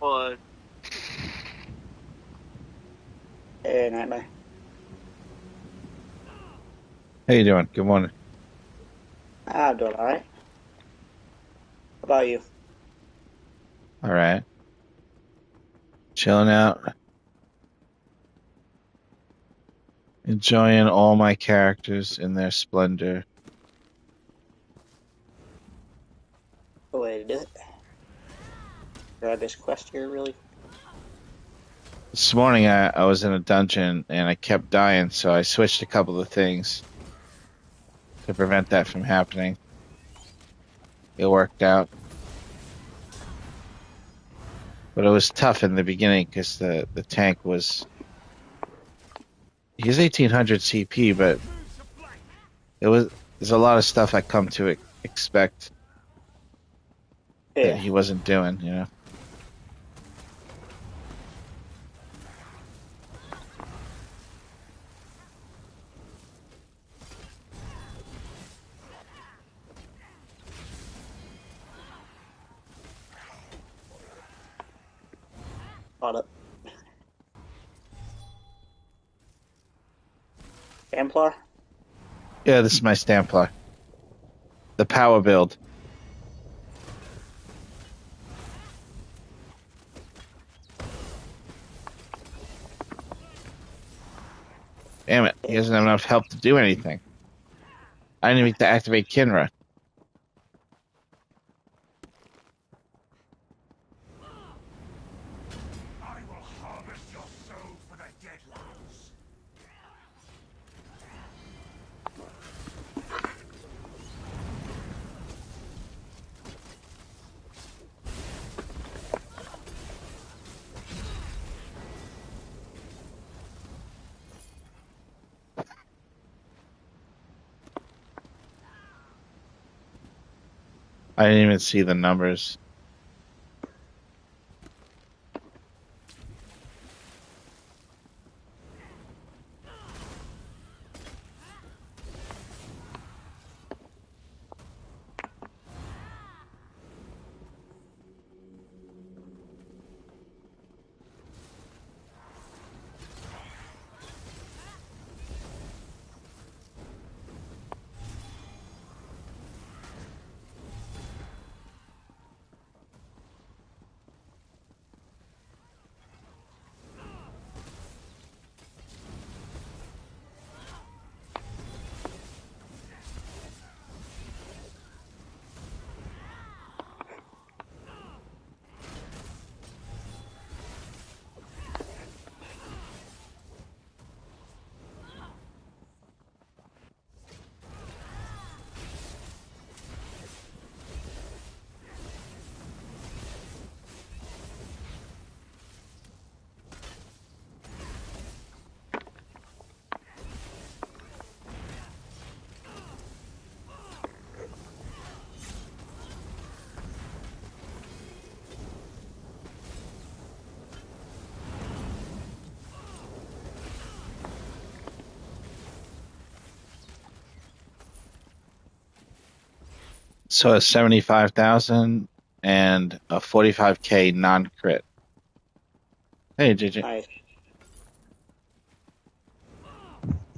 fun. Hey, Nightmare. How you doing? Good morning. I'm doing all right. How about you? All right. Chilling out, enjoying all my characters in their splendor. The way to do it. Grab this quest here really. This morning I was in a dungeon and I kept dying, so I switched a couple of things to prevent that from happening. It worked out. But it was tough in the beginning because the tank was he's 1800 CP, but it was there's a lot of stuff I come to expect that Yeah. he wasn't doing, you know. Caught up. Templar? Yeah, this is my Stamplar. The power build. Damn it, he Yeah. doesn't have enough help to do anything. I didn't even get to activate Kinra. I will harvest your soul for the Deadlands. I didn't even see the numbers. So a 75,000 and a 45K non-crit. Hey, JJ, Nice.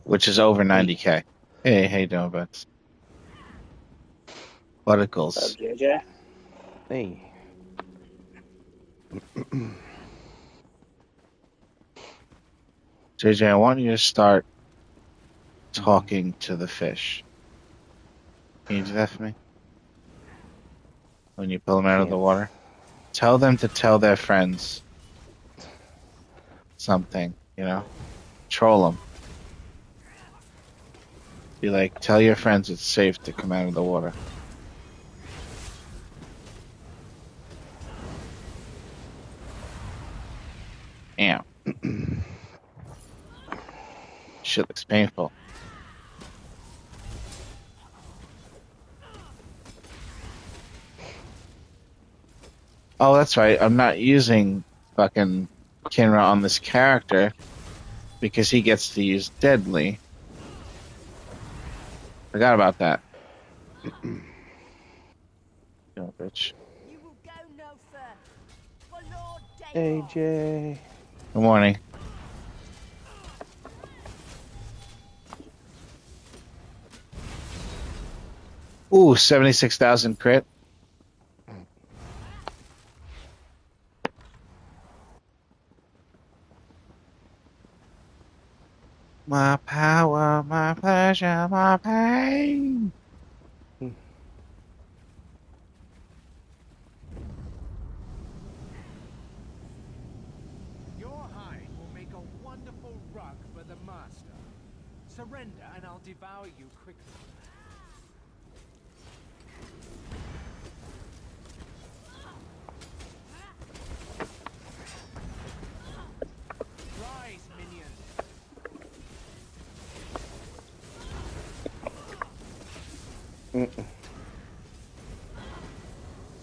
which is over Hey. 90K. Hey, how you doing, buds? What's up, Buttocles. JJ? Hey. JJ, I want you to start talking to the fish. Can you do that for me? When you pull them out of the Can't. water? Tell them to tell their friends something, you know? Troll them. Be like, tell your friends it's safe to come out of the water. Damn. Shit looks painful. Oh, that's right. I'm not using fucking Kinra on this character because he gets to use Deadly. Forgot about that. You bitch. You will go no further. For Lord AJ. Good morning. Ooh, 76,000 crit. My power, my pleasure, my pain. Your hide will make a wonderful rug for the master. Surrender and I'll devour you quickly. Rise, minion.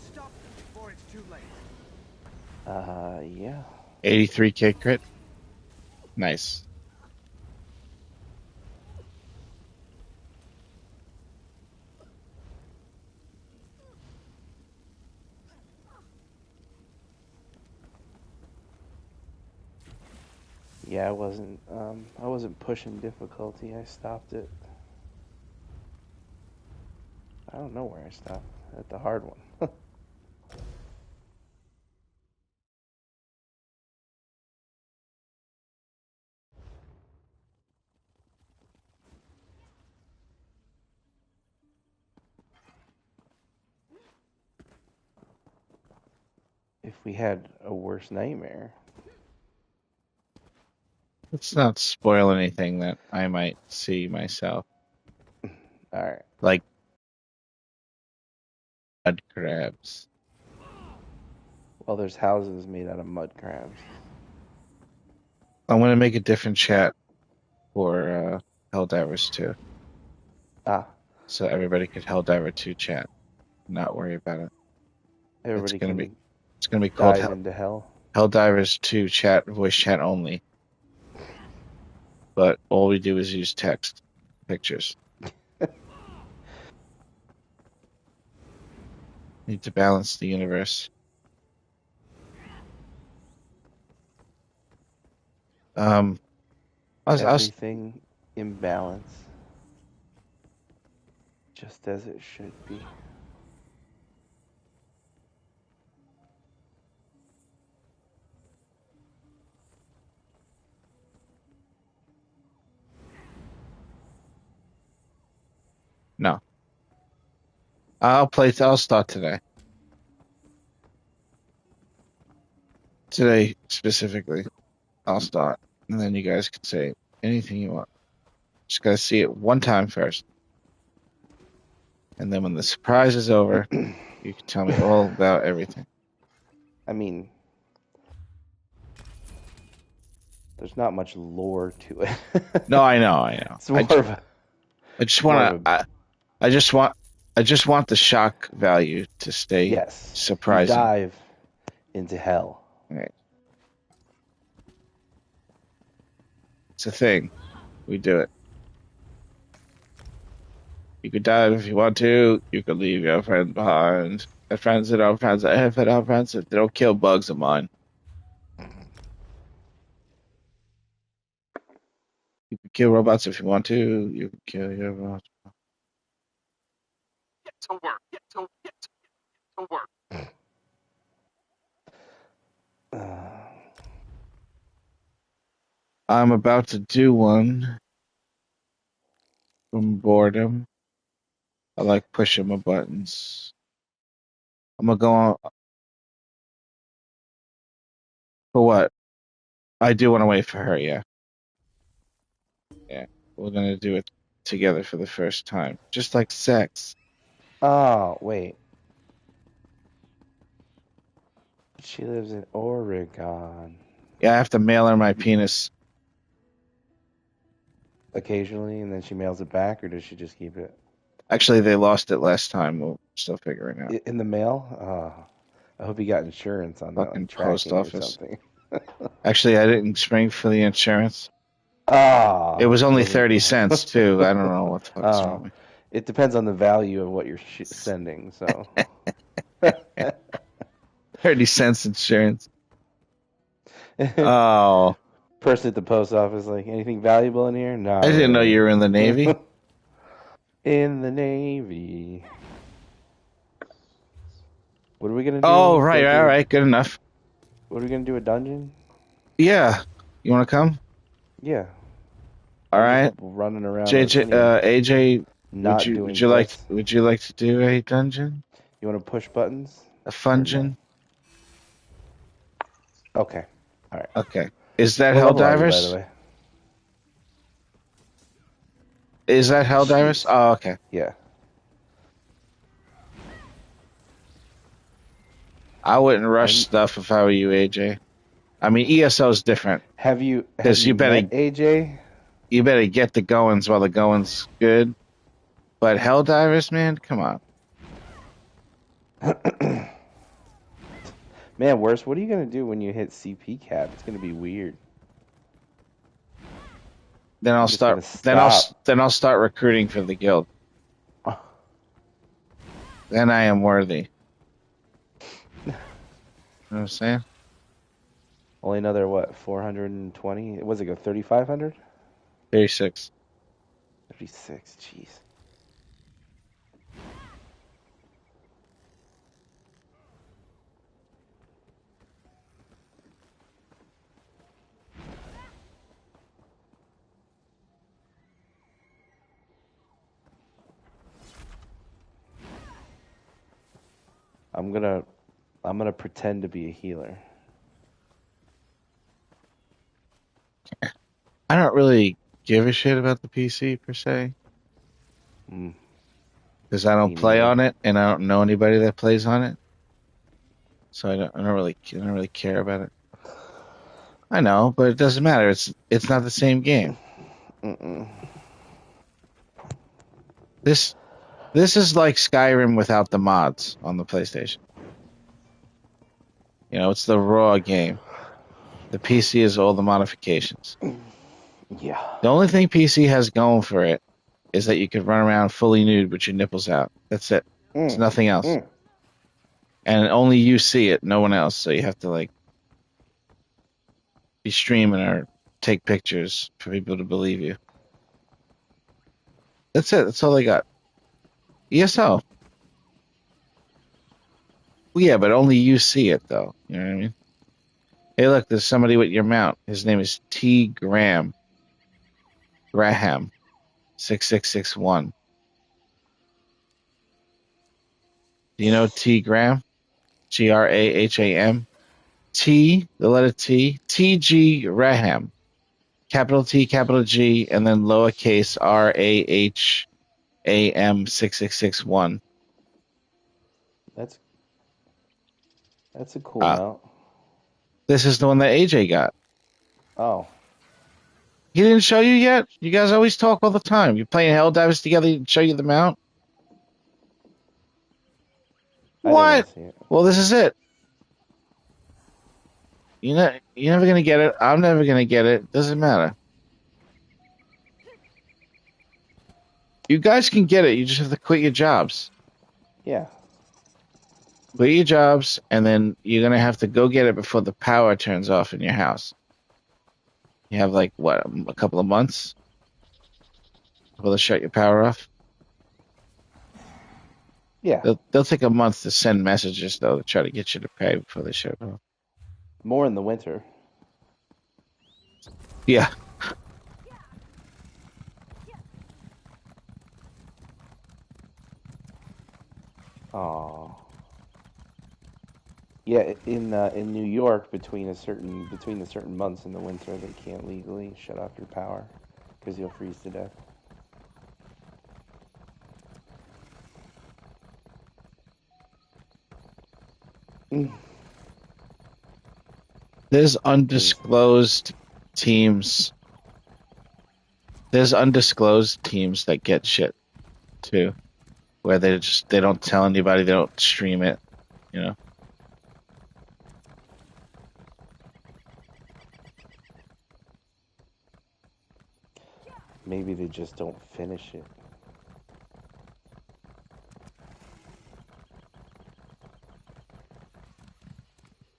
Stop them before it's too late. Yeah. 83k crit. Nice. Yeah, I wasn't pushing difficulty. I stopped it. I don't know where I stopped. At the hard one. If we had a worse nightmare. Let's not spoil anything that I might see myself. Alright. Like mud crabs. Well, there's houses made out of mud crabs. I'm gonna make a different chat for Helldivers 2. Ah, So everybody could Helldiver 2 chat. Not worry about it. everybody It's gonna be called dive into hell. Helldivers 2 chat, voice chat only. But all we do is use text, pictures. Need to balance the universe. I was Everything in balance. Just as it should be. no. I'll start today. Today specifically. I'll start. And then you guys can say anything you want. Just gotta see it one time first. And then when the surprise is over, you can tell me all about everything. I mean, there's not much lore to it. No, I know. It's more of a... I just more want of to. I just want the shock value to stay Yes. surprising. You dive into hell. Right. It's a thing. We do it. You could dive if you want to. You could leave your friends behind. Your friends that are friends that are friends that don't kill bugs of mine. You can kill robots if you want to. You can kill your robots. Get to work. Get to work. I'm about to do one from boredom. I like pushing my buttons. I'm gonna go on for what? I do want to wait for her, yeah. Yeah. We're gonna do it together for the first time. Just like sex. Oh, wait. She lives in Oregon. Yeah, I have to mail her my penis. Occasionally, and then she mails it back, or does she just keep it? Actually, they lost it last time. We're still figuring out. In the mail? I hope you got insurance on that, Fucking like post tracking or office. something. Actually, I didn't spring for the insurance. Ah, It was only 30 cents, too. I don't know what the fuck's wrong with me. It depends on the value of what you're sending, so. 30 cents insurance. Oh, Person at the post office, like, anything valuable in here? Not I didn't know really. you were in the Navy. In the Navy. What are we gonna Oh, do? right, Go all do. right, good enough. What are we gonna do? A dungeon? Yeah, you want to come? Yeah. All I'm just right, running around JJ, anyway, AJ, not would doing you like quests. to do a dungeon, You want to push buttons a or no? fungeon? Okay. All right. Okay, is that What level are you, by the Helldivers? way? Is that Helldivers? Jeez. Oh, okay. Yeah. I wouldn't rush I'm. stuff if I were you, AJ. I mean, ESO is different Have because you met AJ? you better get the goings while the going's good. But Helldivers, man, come on. Man, worse. What are you gonna do when you hit CP cap? It's gonna be weird. Then I'll You're just gonna start. stop. Then I'll start recruiting for the guild. Then I am worthy. You know what I'm saying? Only another what? 420? Was it go 3,500? 36. 36. Jeez. I'm gonna pretend to be a healer. I don't really give a shit about the PC per se Mm, because I don't me play neither. on it and I don't know anybody that plays on it, so I don't really care about it. I know, but it doesn't matter. It's not the same game. Mm-mm. This this is like Skyrim without the mods on the PlayStation. You know, it's the raw game. The PC is all the modifications. Yeah. The only thing PC has going for it is that you could run around fully nude with your nipples out. That's it. It's Mm, nothing else. mm. And only you see it, no one else. So you have to like be streaming or take pictures for people to believe you. That's it. That's all they got. ESO. Well, yeah, but only you see it though. You know what I mean? Hey, look, there's somebody with your mount. His name is T. Graham 6661. Do you know T. Graham? Graham. T, the letter T, TG Raham. Capital T, capital G, and then lowercase RAHAM 6661. That's a cool Uh, mount. this is the one that AJ got. Oh, He didn't show you yet? You guys always talk all the time. You're playing Helldivers together, he didn't show you the mount? I didn't What? see it. Well, this is it. You're never gonna get it. I'm never gonna get it. Doesn't matter. You guys can get it. You just have to quit your jobs. Yeah. Quit your jobs, and then you're gonna have to go get it before the power turns off in your house. You have like what, a couple of months before they shut your power off. Yeah. They'll take a month to send messages though to try to get you to pay before they shut it off. More in the winter. Yeah, Oh. Yeah, in New York, between the certain months in the winter, they can't legally shut off your power because you'll freeze to death. Mm. there's Crazy. undisclosed teams. There's undisclosed teams that get shit too, where they don't tell anybody, they don't stream it. You know, Maybe they just don't finish it.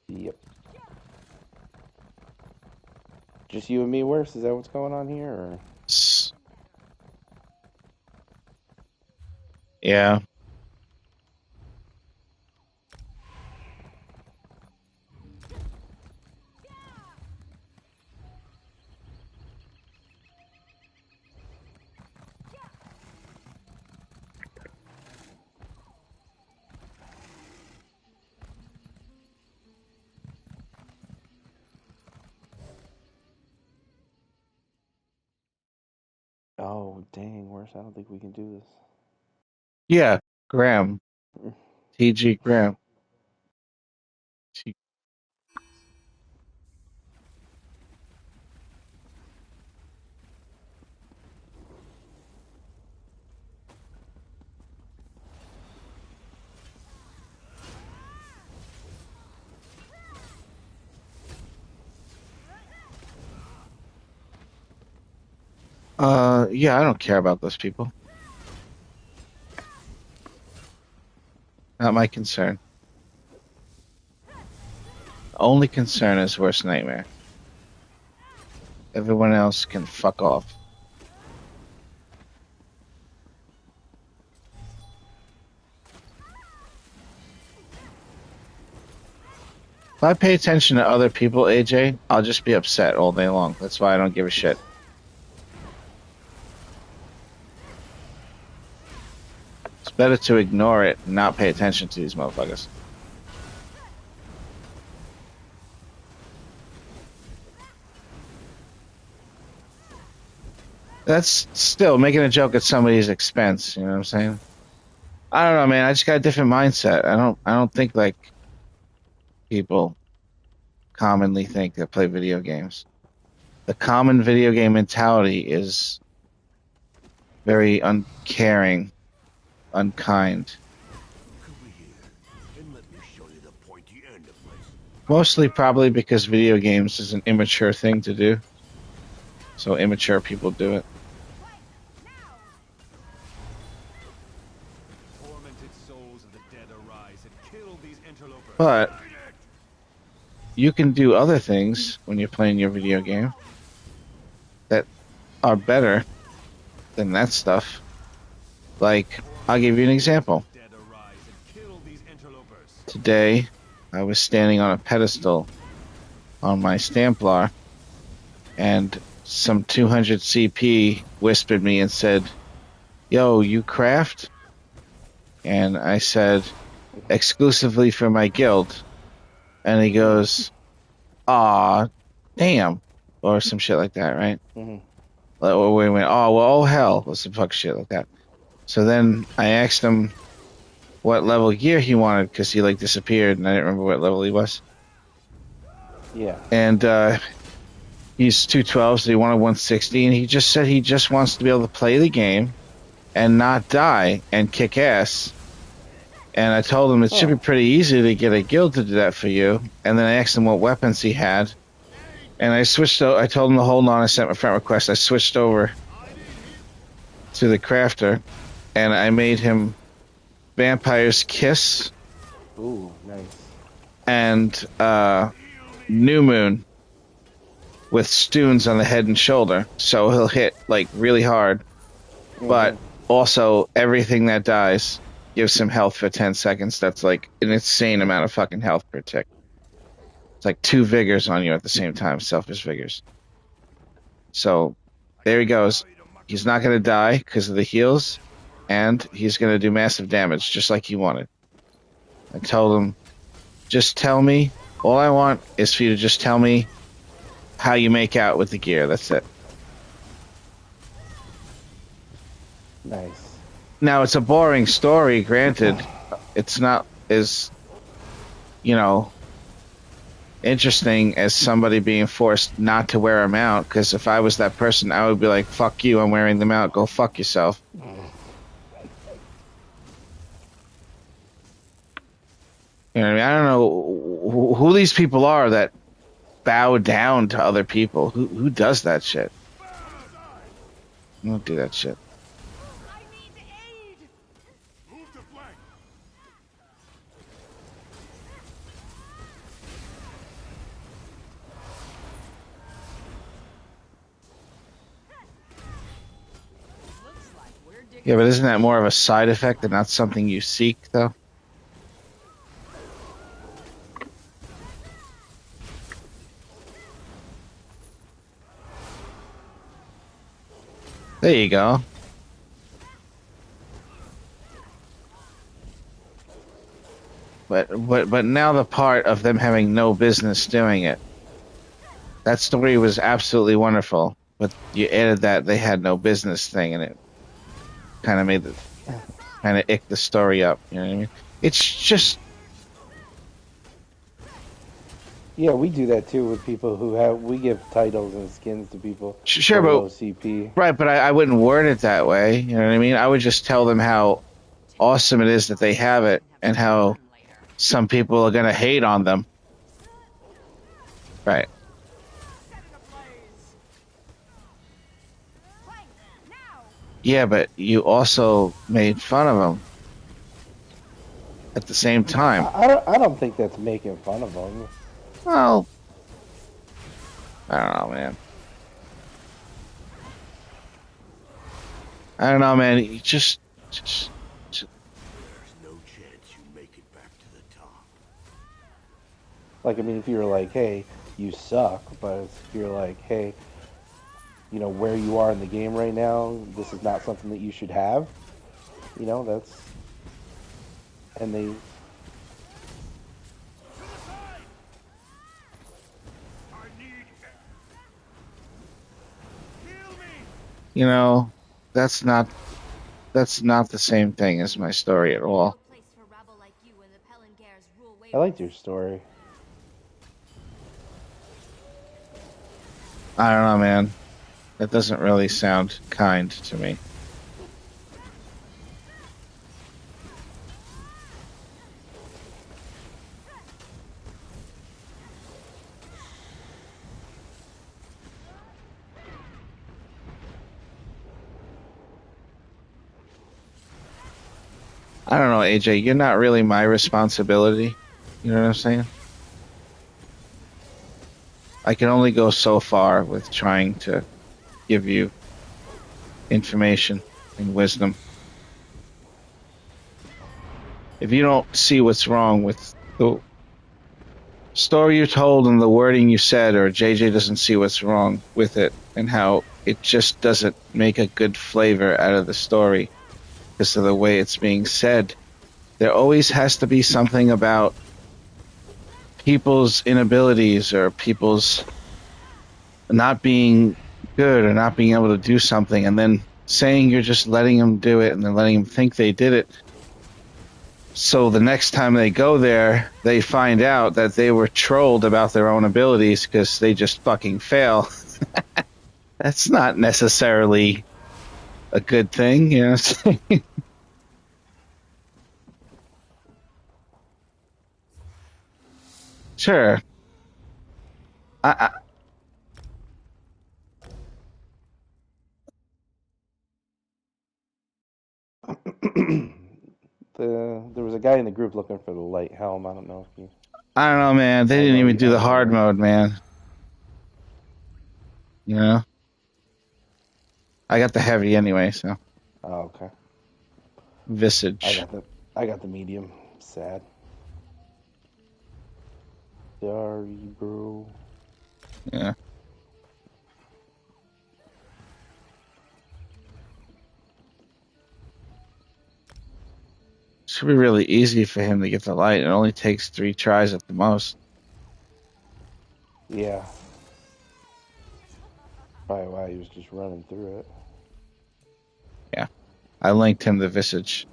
Yep. Just you and me worse? Is that what's going on here? Or Yeah. oh dang, worse. I don't think we can do this. Yeah. Graham. T.G. Graham. Yeah, I don't care about those people. Not my concern. Only concern is worst nightmare. Everyone else can fuck off. If I pay attention to other people, AJ, I'll just be upset all day long. That's why I don't give a shit. It's better to ignore it and not pay attention to these motherfuckers. That's still making a joke at somebody's expense, you know what I'm saying? I don't know, man. I just got a different mindset. I don't think like people commonly think that play video games. The common video game mentality is very uncaring, unkind. Mostly probably because video games is an immature thing to do. So immature people do it. But you can do other things when you're playing your video game that are better than that stuff. Like, I'll give you an example. Today, I was standing on a pedestal on my Stamplar, and some 200 CP whispered me and said, "Yo, you craft?" And I said, "Exclusively for my guild." And he goes, "Aw, damn," or some shit like that, right? Mm-hmm. Or we went, "Oh, well, oh hell," or some fuck shit like that. So then I asked him what level gear he wanted because he like disappeared and I didn't remember what level he was. Yeah. And he's 212, so he wanted 160, and he just said he just wants to be able to play the game and not die and kick ass. And I told him it should be pretty easy to get a guild to do that for you. And then I asked him what weapons he had. And I switched I told him to hold on. I sent my friend request. I switched over to the crafter, and I made him Vampire's Kiss. Ooh, nice. And New Moon with Stoons on the head and shoulder. So he'll hit like really hard. Mm-hmm. But also everything that dies gives him health for 10 seconds. That's like an insane amount of fucking health per tick. It's like 2 vigors on you at the same time, selfish vigors. So there he goes. He's not going to die because of the heals, and he's going to do massive damage just like you wanted. I told him, just tell me, all I want is for you to just tell me how you make out with the gear. That's it. Nice. Now, it's a boring story, granted. It's not as, interesting as somebody being forced not to wear a mount, because if I was that person, I would be like, fuck you, I'm wearing the mount, go fuck yourself. You know what I mean? I don't know who these people are that bow down to other people. Who does that shit? I don't do that shit. Yeah, but isn't that more of a side effect and not something you seek, though? There you go. But now the part of them having no business doing it. That story was absolutely wonderful, but you added that they had no business thing, and it kind of made the kind of ick the story up. You know what I mean? It's just Yeah, we do that too with people who have. We give titles and skins to people sure, for but low CP. right, but I wouldn't word it that way. You know what I mean? I would just tell them how awesome it is that they have it, and how some people are gonna hate on them. Right. Yeah, but you also made fun of them at the same time. I don't think that's making fun of them. Well, I don't know, man. I don't know, man. You just There's no chance you make it back to the top. Like, I mean, if you're like, hey, you suck, but if you're like, hey, you know, where you are in the game right now, this is not something that you should have. You know, that's, and they, you know, that's not that's not the same thing as my story at all. I liked your story. I don't know, man. That doesn't really sound kind to me. I don't know, AJ. You're not really my responsibility. You know what I'm saying? I can only go so far with trying to give you information and wisdom. If you don't see what's wrong with the story you told and the wording you said, or JJ doesn't see what's wrong with it and how it just doesn't make a good flavor out of the story because of the way it's being said, there always has to be something about people's inabilities or people's not being good or not being able to do something, and then saying you're just letting them do it and then letting them think they did it. So the next time they go there, they find out that they were trolled about their own abilities because they just fucking fail. That's not necessarily a good thing, you know what I'm saying? Sure. I, There was a guy in the group looking for the light helm. I don't know if you. I don't know, man. They didn't even do the hard mode, man. You know? I got the heavy anyway, so. Oh, okay. Visage. I got the medium. Sad. Sorry, bro. Yeah. Should be really easy for him to get the light. It only takes 3 tries at the most. Yeah. Probably why he was just running through it. Yeah. I linked him the Visage.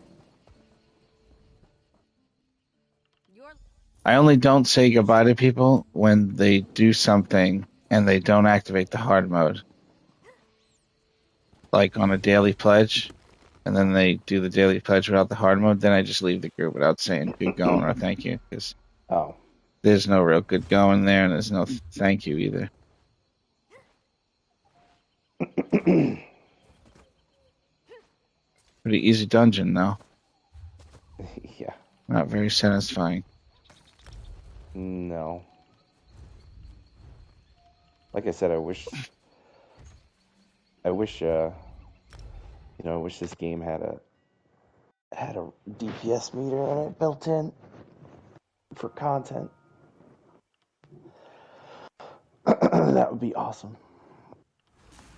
I only don't say goodbye to people when they do something and they don't activate the hard mode. Like on a daily pledge, and then they do the daily pledge without the hard mode, then I just leave the group without saying good going or thank you, because there's no real good going there, and there's no thank you either. Pretty easy dungeon, though. Yeah. Not very satisfying. No. Like I said, I wish You know, I wish this game had a DPS meter in it built in for content. That would be awesome.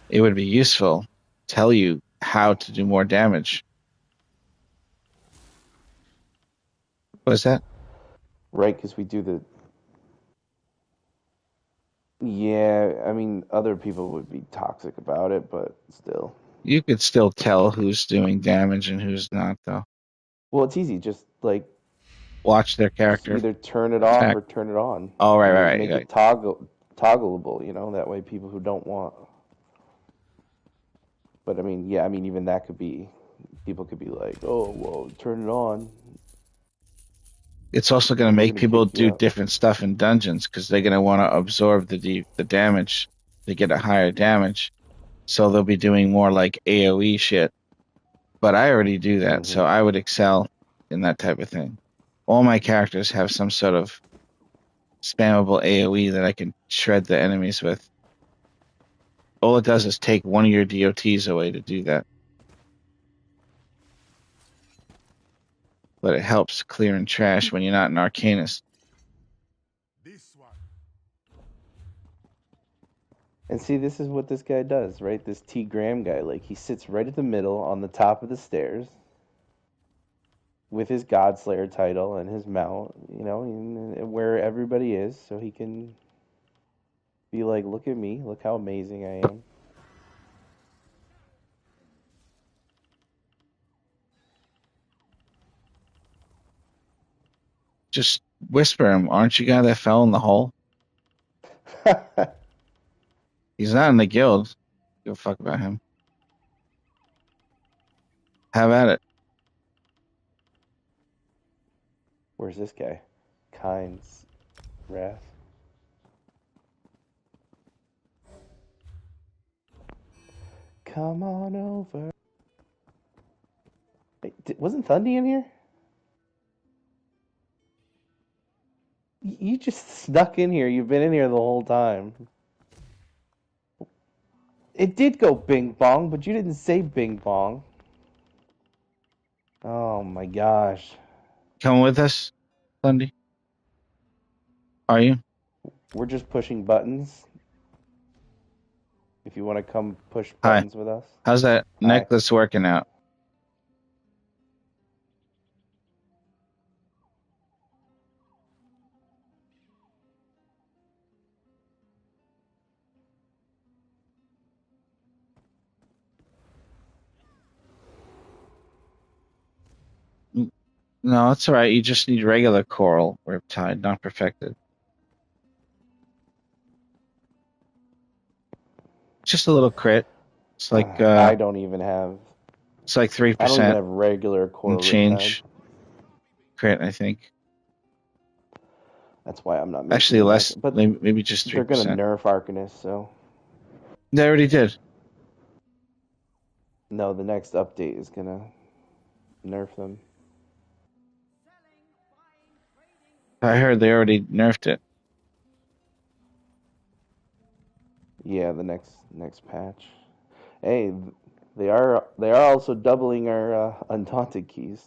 It would be useful. Tell you how to do more damage. What is that? Right, because we do the... Yeah, I mean, other people would be toxic about it, but still. You could still tell who's doing damage and who's not, though. Well, it's easy. Just, like, Watch their just character. either turn it off Attack. or turn it on. Oh, right, And right, just right. make right. it toggleable, you know? That way people who don't want... But, I mean, yeah, I mean, even that could be... People could be like, oh, well, turn it on. It's also going to We're make gonna people kick you do out. different stuff in dungeons because they're going to want to absorb the damage to get a higher damage. So they'll be doing more like AoE shit. But I already do that, so I would excel in that type of thing. All my characters have some sort of spammable AoE that I can shred the enemies with. All it does is take one of your DOTs away to do that. But it helps clearing trash when you're not an Arcanist. This one. And see, this is what this guy does, right? This T. Graham guy. Like, he sits right at the middle on the top of the stairs with his Godslayer title and his mount, you know, where everybody is, so he can be like, look at me, look how amazing I am. Just whisper him, aren't you guy that fell in the hole? He's not in the guild. Give a fuck about him. Have at it. Where's this guy? Kynes Wrath. Come on over. Hey, wasn't Thundy in here? You just snuck in here. You've been in here the whole time. It did go bing bong, but you didn't say bing bong. Oh my gosh. Come with us, Thundy. Are you? We're just pushing buttons. If you want to come push Hi. buttons with us. How's that Hi. necklace working out? No, it's alright. You just need regular coral riptide, not perfected. Just a little crit. It's like I don't even have. it's like 3% I don't even have regular coral and change riptide. crit, I think. That's why I'm not making Actually the less, next- But maybe just 3%. they're gonna nerf Arcanist, so They already did. no, the next update is gonna nerf them. I heard they already nerfed it. Yeah, the next patch. Hey, they are also doubling our Undaunted keys.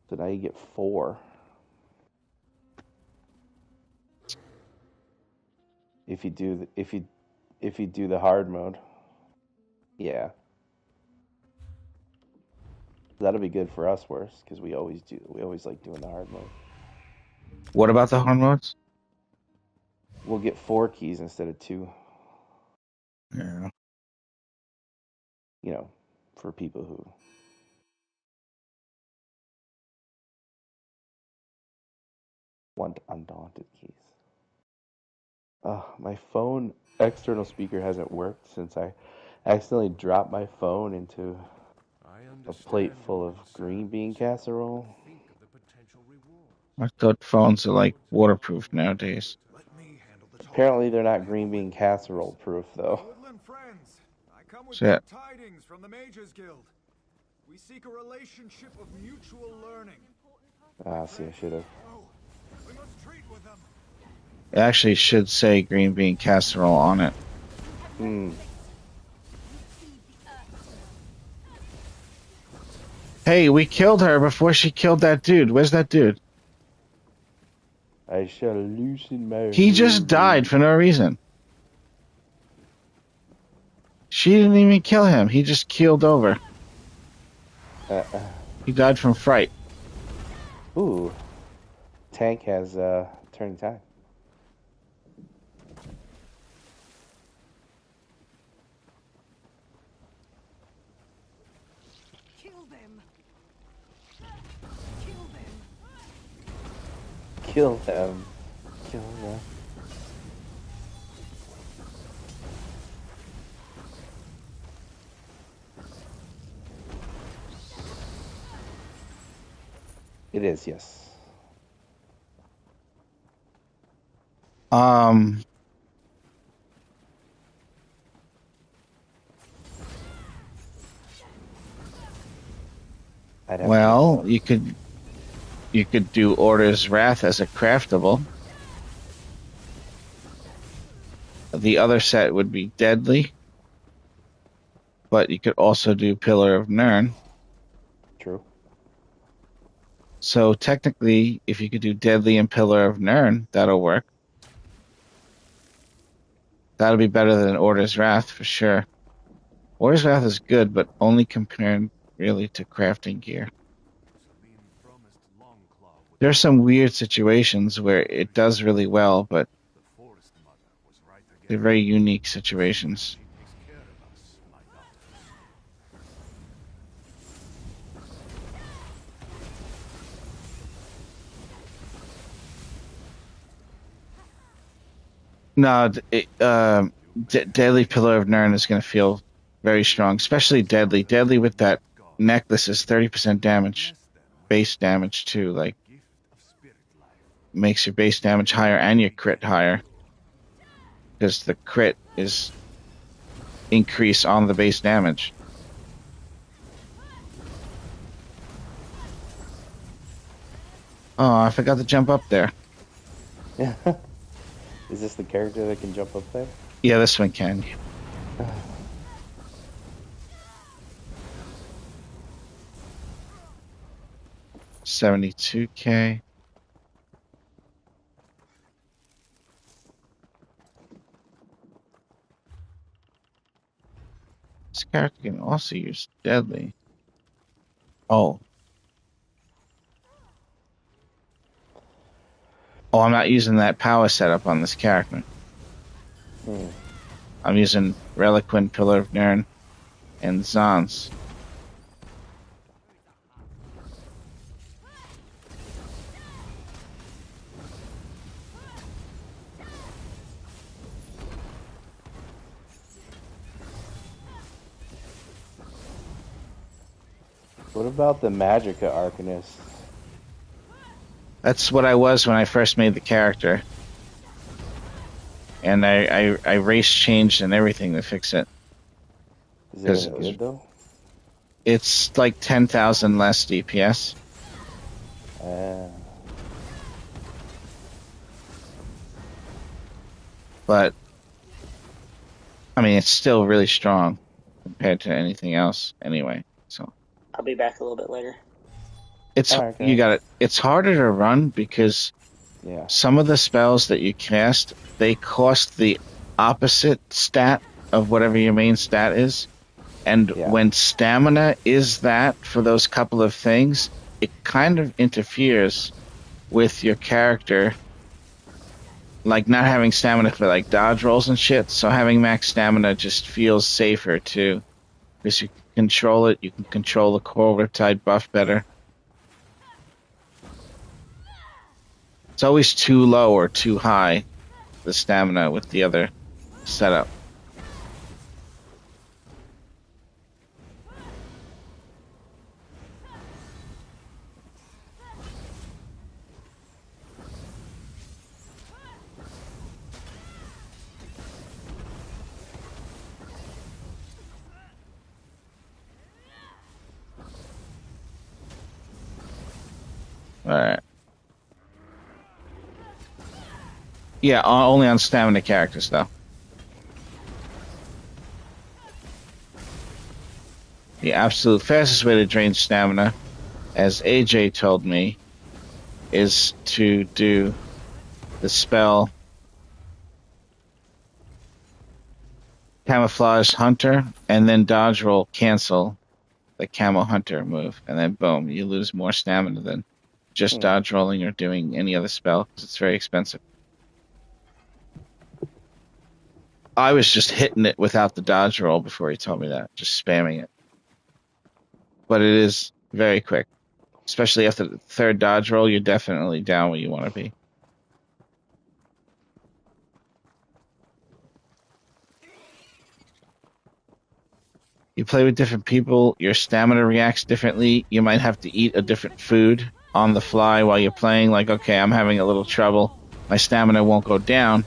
So now you get 4. If you do the hard mode. Yeah. That'll be good for us, worse, because we always like doing the hard mode. What about the hard modes? We'll get 4 keys instead of 2. Yeah. You know, for people who want Undaunted keys. My phone external speaker hasn't worked since I accidentally dropped my phone into a plate full of green bean casserole. I thought phones are like waterproof nowadays. Apparently they're not green bean casserole proof though. Woodland friends, I come with Shit. good tidings from the Mages Guild. We seek a relationship of mutual learning. See, I should have. Oh, we must treat with them. It actually should say green bean casserole on it. Hey, we killed her before she killed that dude. Where's that dude? I shall loosen my He just died for no reason. She didn't even kill him. He just keeled over. He died from fright. Ooh. Tank has turning time. Kill them. Kill them. Kill them. Kill them. It is, yes. I'd have Well, to you could do Order's Wrath as a craftable. The other set would be Deadly, but you could also do Pillar of Nirn. True. So technically, if you could do Deadly and Pillar of Nirn, that'll work. That'll be better than Order's Wrath for sure. Order's Wrath is good, but only compared really to crafting gear. There are some weird situations where it does really well, but they're very unique situations. No, Deadly Pillar of Nirn is going to feel very strong, especially Deadly. Deadly with that necklace is 30% damage, base damage too. Like, makes your base damage higher and your crit higher, because the crit is increase on the base damage. Oh, I forgot to jump up there. Is this the character that can jump up there? Yeah, this one can. 72K. This character can also use Deadly. Oh. Oh, I'm not using that power setup on this character. I'm using Reliquin, Pillar of Nirn, and Zons. What about the Magicka Arcanist? That's what I was when I first made the character. And I race changed and everything to fix it. Is it any good though? It's like 10,000 less DPS. But, I mean, it's still really strong compared to anything else anyway. So I'll be back a little bit later. it's Okay. you got it. It's harder to run because some of the spells that you cast, they cost the opposite stat of whatever your main stat is. And when stamina is that for those couple of things, it kind of interferes with your character. Like not having stamina for like dodge rolls and shit, so having max stamina just feels safer too. Because you can control it, you can control the core riptide buff better. It's always too low or too high, the stamina with the other setup. Alright. Yeah, only on stamina characters, though. The absolute fastest way to drain stamina as AJ told me, is to do the spell Camouflage Hunter and then dodge roll cancel the Camo Hunter move, and then boom, you lose more stamina than just dodge rolling or doing any other spell because it's very expensive. I was just hitting it without the dodge roll before he told me that, just spamming it. But it is very quick. Especially after the third dodge roll, you're definitely down where you want to be. You play with different people, your stamina reacts differently. You might have to eat a different food on the fly while you're playing. Like, okay, I'm having a little trouble. My stamina won't go down.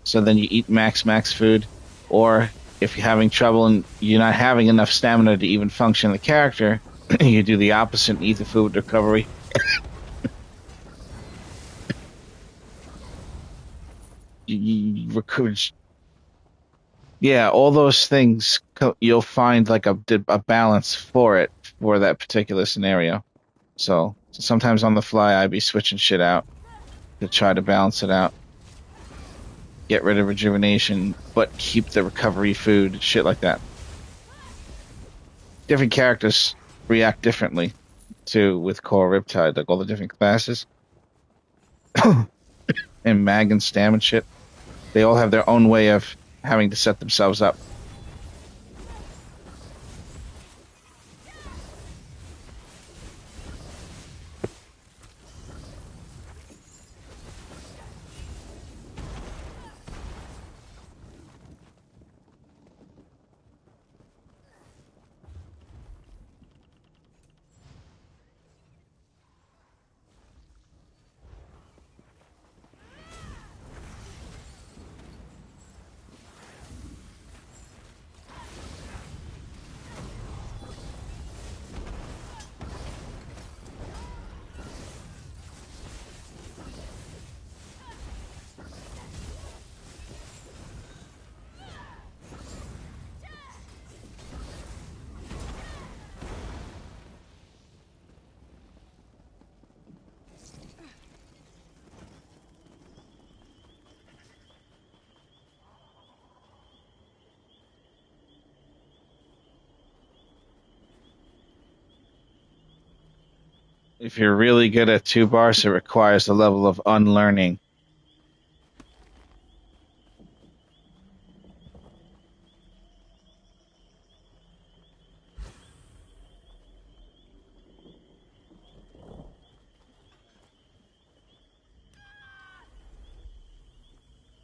So then you eat max food. Or if you're having trouble and you're not having enough stamina to even function the character, you do the opposite and eat the food recovery. Yeah, all those things, you'll find like a balance for it for that particular scenario. So sometimes on the fly, I'd be switching shit out to try to balance it out. Get rid of rejuvenation, but keep the recovery food, shit like that. Different characters react differently to with Core Riptide, like all the different classes. And Mag and Stam and shit. They all have their own way of having to set themselves up. If you're really good at 2 bars, it requires a level of unlearning.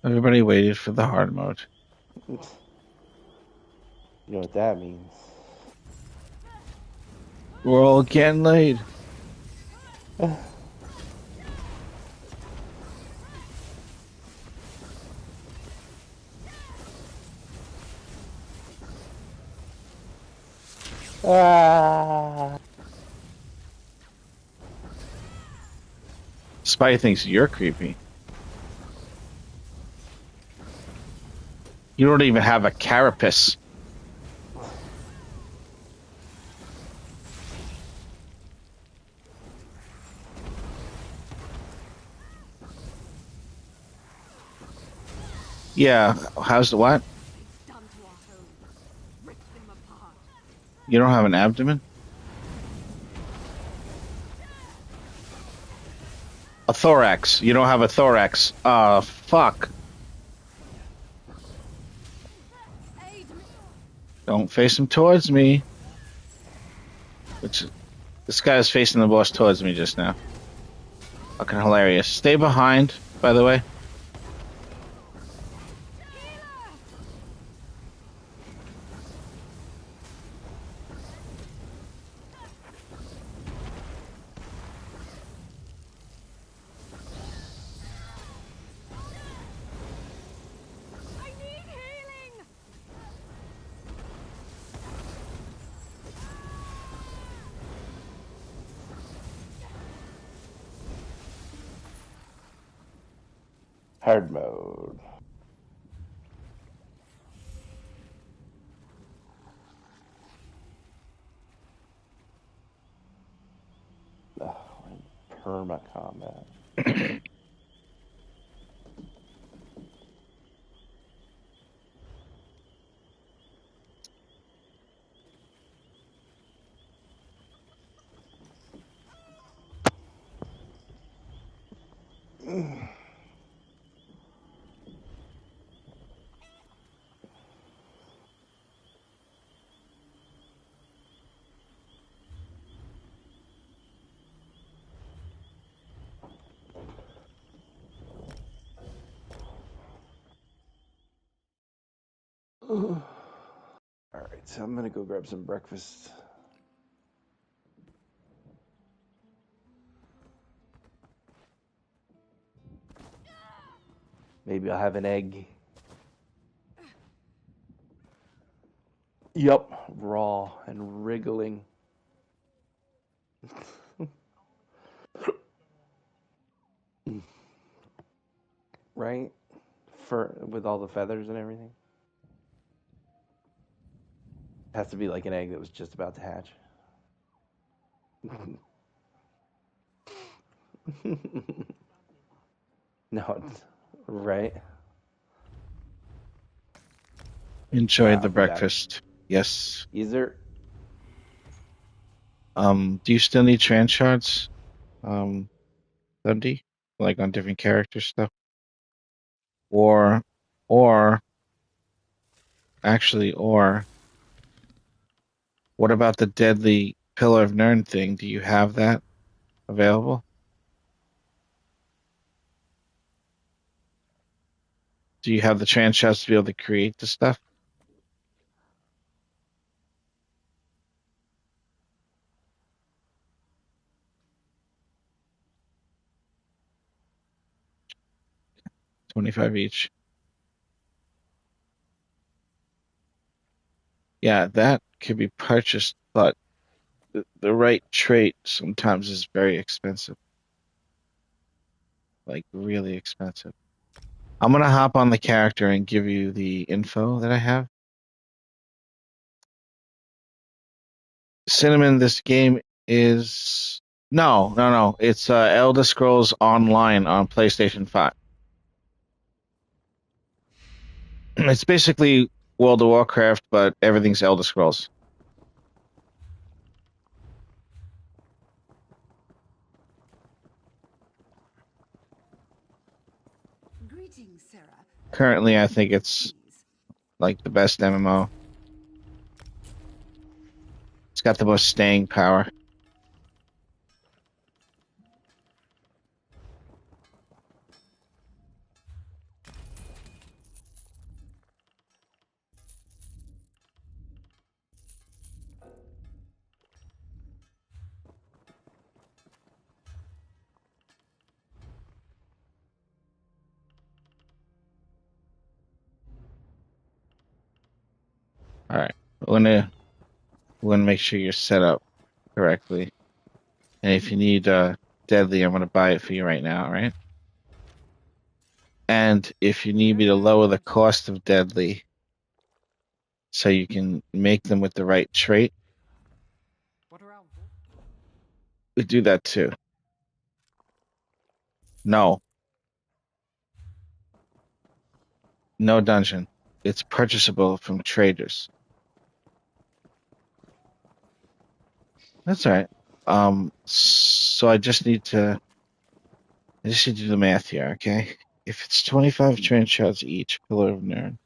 Everybody waited for the hard mode. You know what that means. We're all getting laid. Ah. Spidey thinks you're creepy. You don't even have a carapace. Yeah, how's the what? You don't have an abdomen? A thorax. You don't have a thorax. Fuck. Don't face him towards me. Which, this guy is facing the boss towards me just now. Fucking hilarious. Stay behind, by the way. Hard mode. Perma combat. All right, so I'm gonna go grab some breakfast. Maybe I'll have an egg. Yup, raw and wriggling. Right? Fur with all the feathers and everything. Has to be like an egg that was just about to hatch. No, right? Enjoyed I'll the be back. breakfast. Yes. Is there? Do you still need trans shards? Dundee? Like on different character stuff? Or, or, or, what about the deadly Pillar of Nirn thing? Do you have that available? Do you have the trans shards to be able to create the stuff? $25 each. Yeah, that could be purchased, but the right trait sometimes is very expensive. Like really expensive. I'm gonna hop on the character and give you the info that I have. Cinnamon, this game is no. It's Elder Scrolls Online on PlayStation 5. It's basically World of Warcraft, but everything's Elder Scrolls. Greetings, Sarah. Currently, I think it's like the best MMO. It's got the most staying power. All right, we're gonna make sure you're set up correctly. And if you need Deadly, I'm gonna buy it for you right now, all right? And if you need me to lower the cost of Deadly so you can make them with the right trait, What around? we do that too. No. No dungeon. It's purchasable from traders. That's all right. So I just need to do the math here, okay? If it's 25 trans shards each, Pillar of Nirn,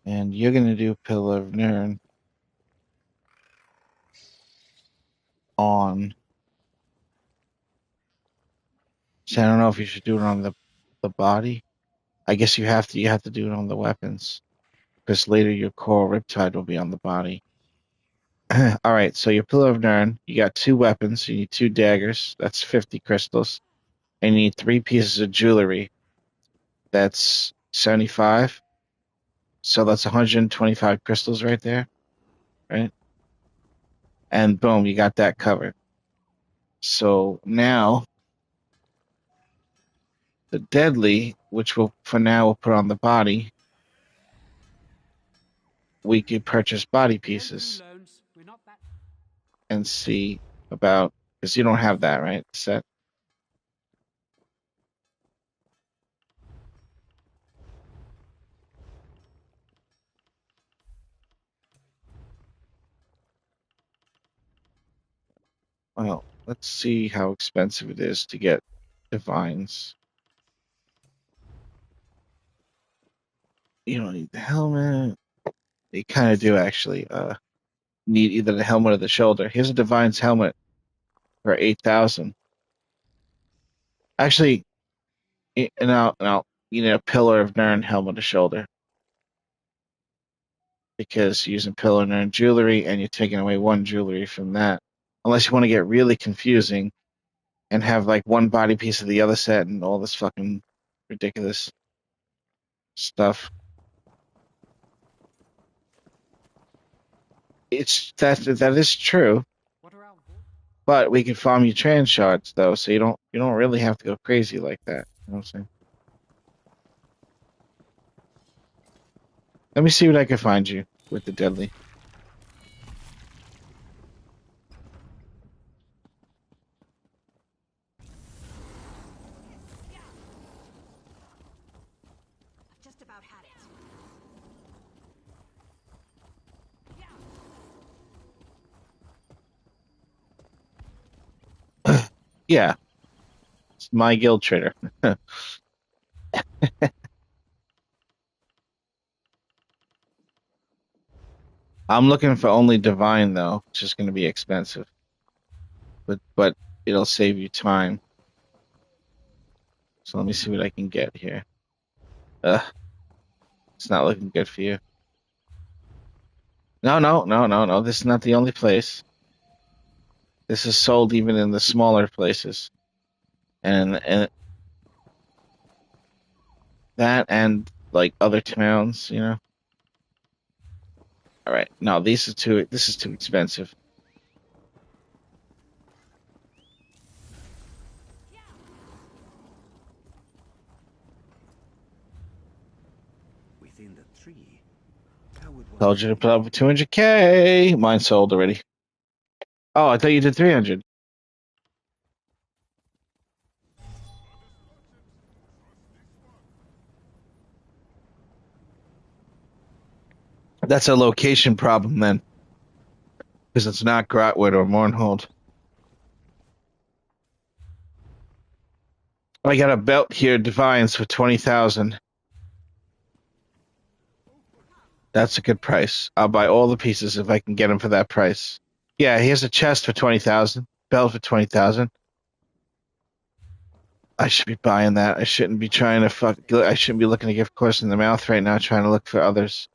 and you're gonna do Pillar of Nirn on. So I don't know if you should do it on the body. I guess you have to do it on the weapons because later your core Riptide will be on the body. All right, so your Pillar of Nirn, you got 2 weapons. You need 2 daggers. That's 50 crystals. And you need 3 pieces of jewelry. That's 75. So that's 125 crystals right there, right? And boom, you got that covered. So now the deadly, which we'll put on the body, we could purchase body pieces We're not that. and see about Because you don't have that, right? Set. Well, let's see how expensive it is to get divines. You don't need the helmet. You kind of do actually. Need either the helmet or the shoulder. Here's a divine's helmet for 8,000. Actually, now you need a pillar of Nern helmet or shoulder because you're using pillar Nern jewelry and you're taking away one jewelry from that. Unless you want to get really confusing and have like one body piece of the other set and all this fucking ridiculous stuff. That is true, What are our goals? but we can farm you trans shards though, so you don't really have to go crazy like that. You know what I'm saying? Let me see what I can find you with the deadly. I've just about had it. Yeah, it's my guild trader. I'm looking for only divine though, which is going to be expensive, but it'll save you time. So let me see what I can get here. Ugh, it's not looking good for you. No, no, no, no, no. This is not the only place. This is sold even in the smaller places, and that and like other towns, you know. All right, no, these are too. This is too expensive. Within the tree. How would one Told you to put up 200K. Mine sold already. Oh, I thought you did 300. That's a location problem then, because it's not Grotwood or Mournhold. I got a belt here, Divines, for 20,000. That's a good price. I'll buy all the pieces if I can get them for that price. Yeah, here's a chest for 20,000, belt for 20,000. I should be buying that. I shouldn't be trying to I shouldn't be looking a gift horse in the mouth right now, trying to look for others.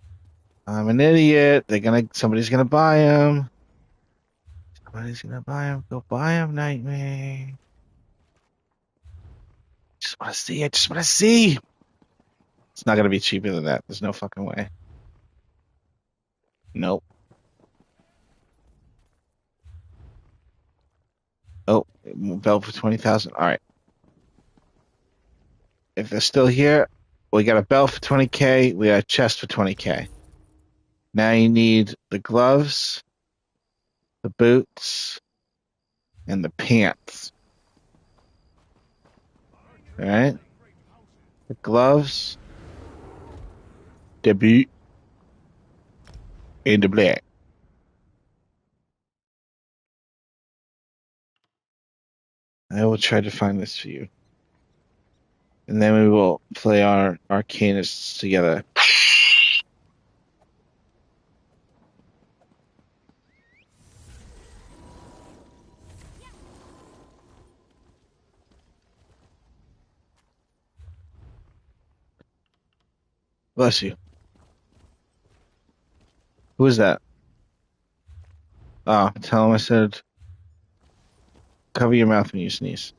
I'm an idiot. Somebody's gonna buy them. Somebody's gonna buy them. Go buy them, Nightmare. Just want to see. I just want to see. It's not gonna be cheaper than that. There's no fucking way. Nope. Oh, belt for 20,000. All right. If they're still here, we got a belt for 20K. We got a chest for 20K. Now you need the gloves, the boots, and the pants. All right. The gloves, the boot, and the black. I will try to find this for you. And then we will play our arcanists together. Bless you. Who is that? Oh, tell him I said cover your mouth when you sneeze.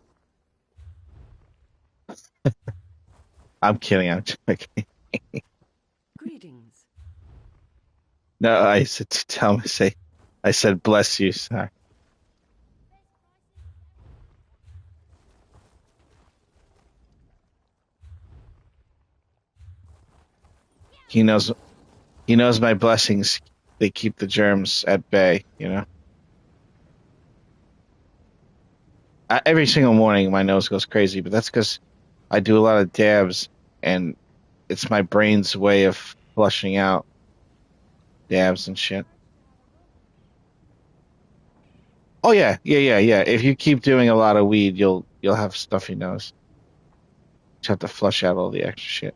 I'm kidding. I'm joking. Greetings. No, I said to tell him I said bless you. Sorry. He knows my blessings. They keep the germs at bay, you know. Every single morning, my nose goes crazy, but that's because I do a lot of dabs, and it's my brain's way of flushing out dabs and shit. Oh yeah, yeah. If you keep doing a lot of weed, you'll have stuffy nose. You have to flush out all the extra shit.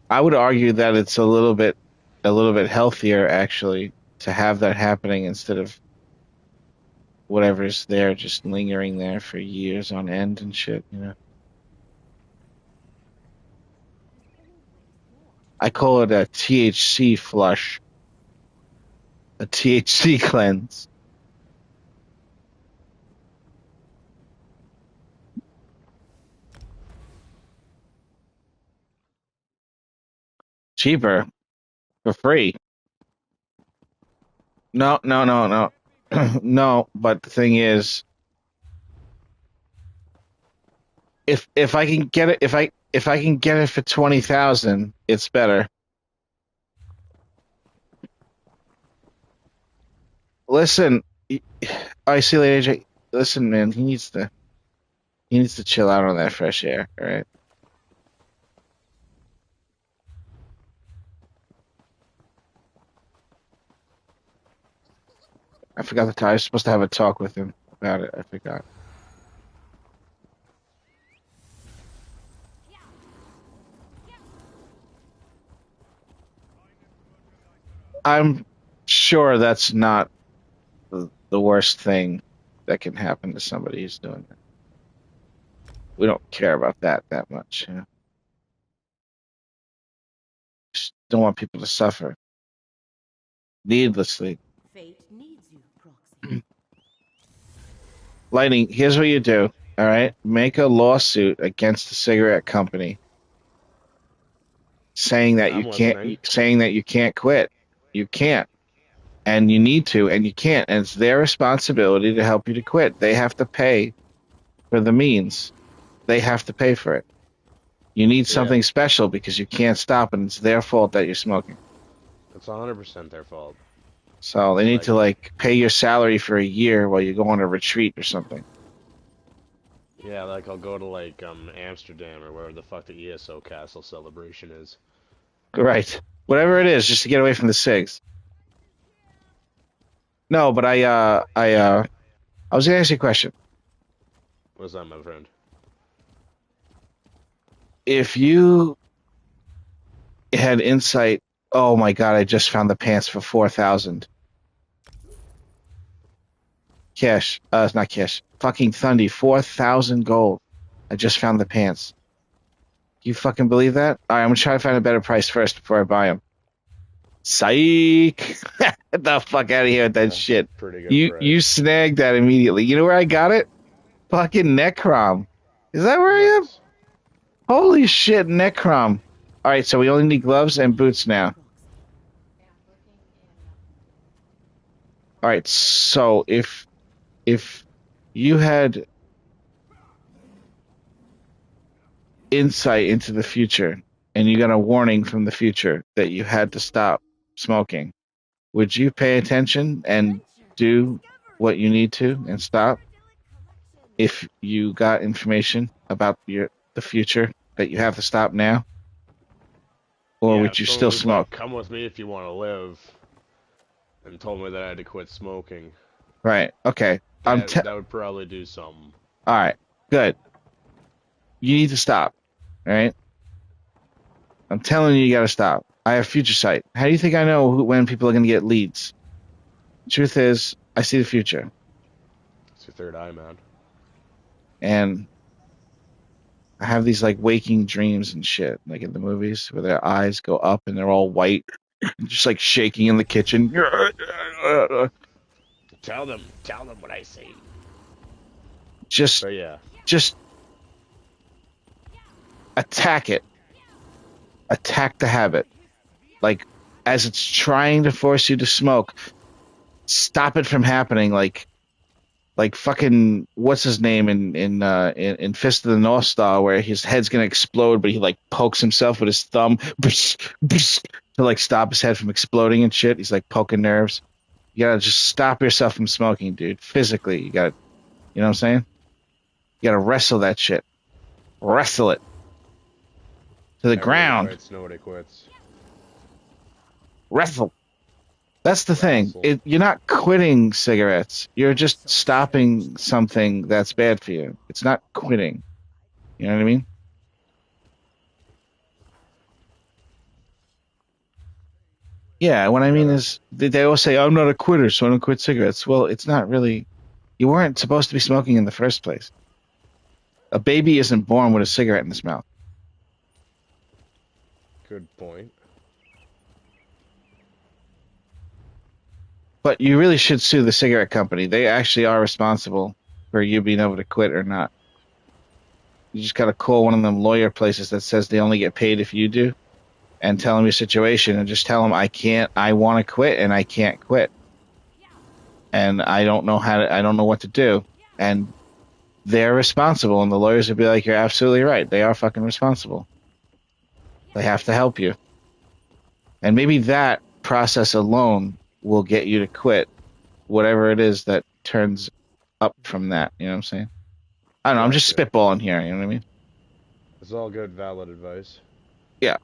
I would argue that it's a little bit healthier actually to have that happening instead of whatever's there just lingering there for years on end and shit, you know. I call it a THC flush, a THC cleanse. Cheaper for free. No. No, but the thing is, if I can get it if I can get it for 20,000, it's better. Listen, I see Lady AJ. Listen, man, he needs to chill out on that fresh air, all right? I forgot the time. I was supposed to have a talk with him about it. I forgot. I'm sure that's not the worst thing that can happen to somebody who's doing that. We don't care about that much. You know? Just don't want people to suffer needlessly. Fate needs you, Proxy. Lightning, here's what you do. All right, make a lawsuit against the cigarette company, saying that I'm listening. saying that you can't quit. You can't, and you need to, and you can't, and it's their responsibility to help you to quit. They have to pay for the means. They have to pay for it. You need something special because you can't stop, and it's their fault that you're smoking. It's 100% their fault. So they need to like pay your salary for a year while you go on a retreat or something. Yeah, like I'll go to like Amsterdam or wherever the fuck the ESO Castle celebration is. Right. Whatever it is, just to get away from the cigs. No, but I was gonna ask you a question. What's that, my friend? If you had insight, oh my god, I just found the pants for 4,000. Cash, it's not cash. Fucking Thundy, 4,000 gold. I just found the pants. You fucking believe that? All right, I'm gonna try to find a better price first before I buy them. Psych! Get the fuck out of here with that shit. Pretty good price. You snagged that immediately. You know where I got it? Fucking Necrom. Is that where I am? Holy shit, Necrom. All right, so we only need gloves and boots now. All right, so if you had insight into the future and you got a warning from the future that you had to stop smoking, would you pay attention and do what you need to and stop if you got information about the future that you have to stop now? Or would you still smoke? Like, come with me if you want to live. And told me that I had to quit smoking. Right, okay. That would probably do something. Alright, good. You need to stop, alright? I'm telling you gotta stop. I have future sight. How do you think I know when people are gonna get leads? Truth is, I see the future. It's your third eye, man. And I have these like waking dreams and shit, like in the movies, where their eyes go up and they're all white, just like shaking in the kitchen. Tell them what I say. Just attack it. Attack the habit. Like, as it's trying to force you to smoke, stop it from happening. Like fucking what's his name in Fist of the North Star, where his head's gonna explode, but he like pokes himself with his thumb to like stop his head from exploding and shit. He's like poking nerves. You gotta just stop yourself from smoking, dude. Physically, you gotta, you know what I'm saying? You gotta wrestle that shit. Wrestle it to the Everybody ground. fights, nobody quits. Wrestle. That's the thing. Wrestle. You're not quitting cigarettes. You're just stopping something that's bad for you. It's not quitting. You know what I mean? Yeah, what I mean is they always say, I'm not a quitter, so I don't quit cigarettes. Well, it's not really. You weren't supposed to be smoking in the first place. A baby isn't born with a cigarette in his mouth. Good point. But you really should sue the cigarette company. They actually are responsible for you being able to quit or not. You just got to call one of them lawyer places that says they only get paid if you do, and tell them your situation, and just tell them I want to quit and I can't quit, and I don't know what to do, and they're responsible, and the lawyers will be like, you're absolutely right. They are fucking responsible. They have to help you, and maybe that process alone will get you to quit whatever it is that turns up from that. You know what I'm saying? I don't know. I'm just spitballing here. You know what I mean? It's all good, valid advice. Yeah.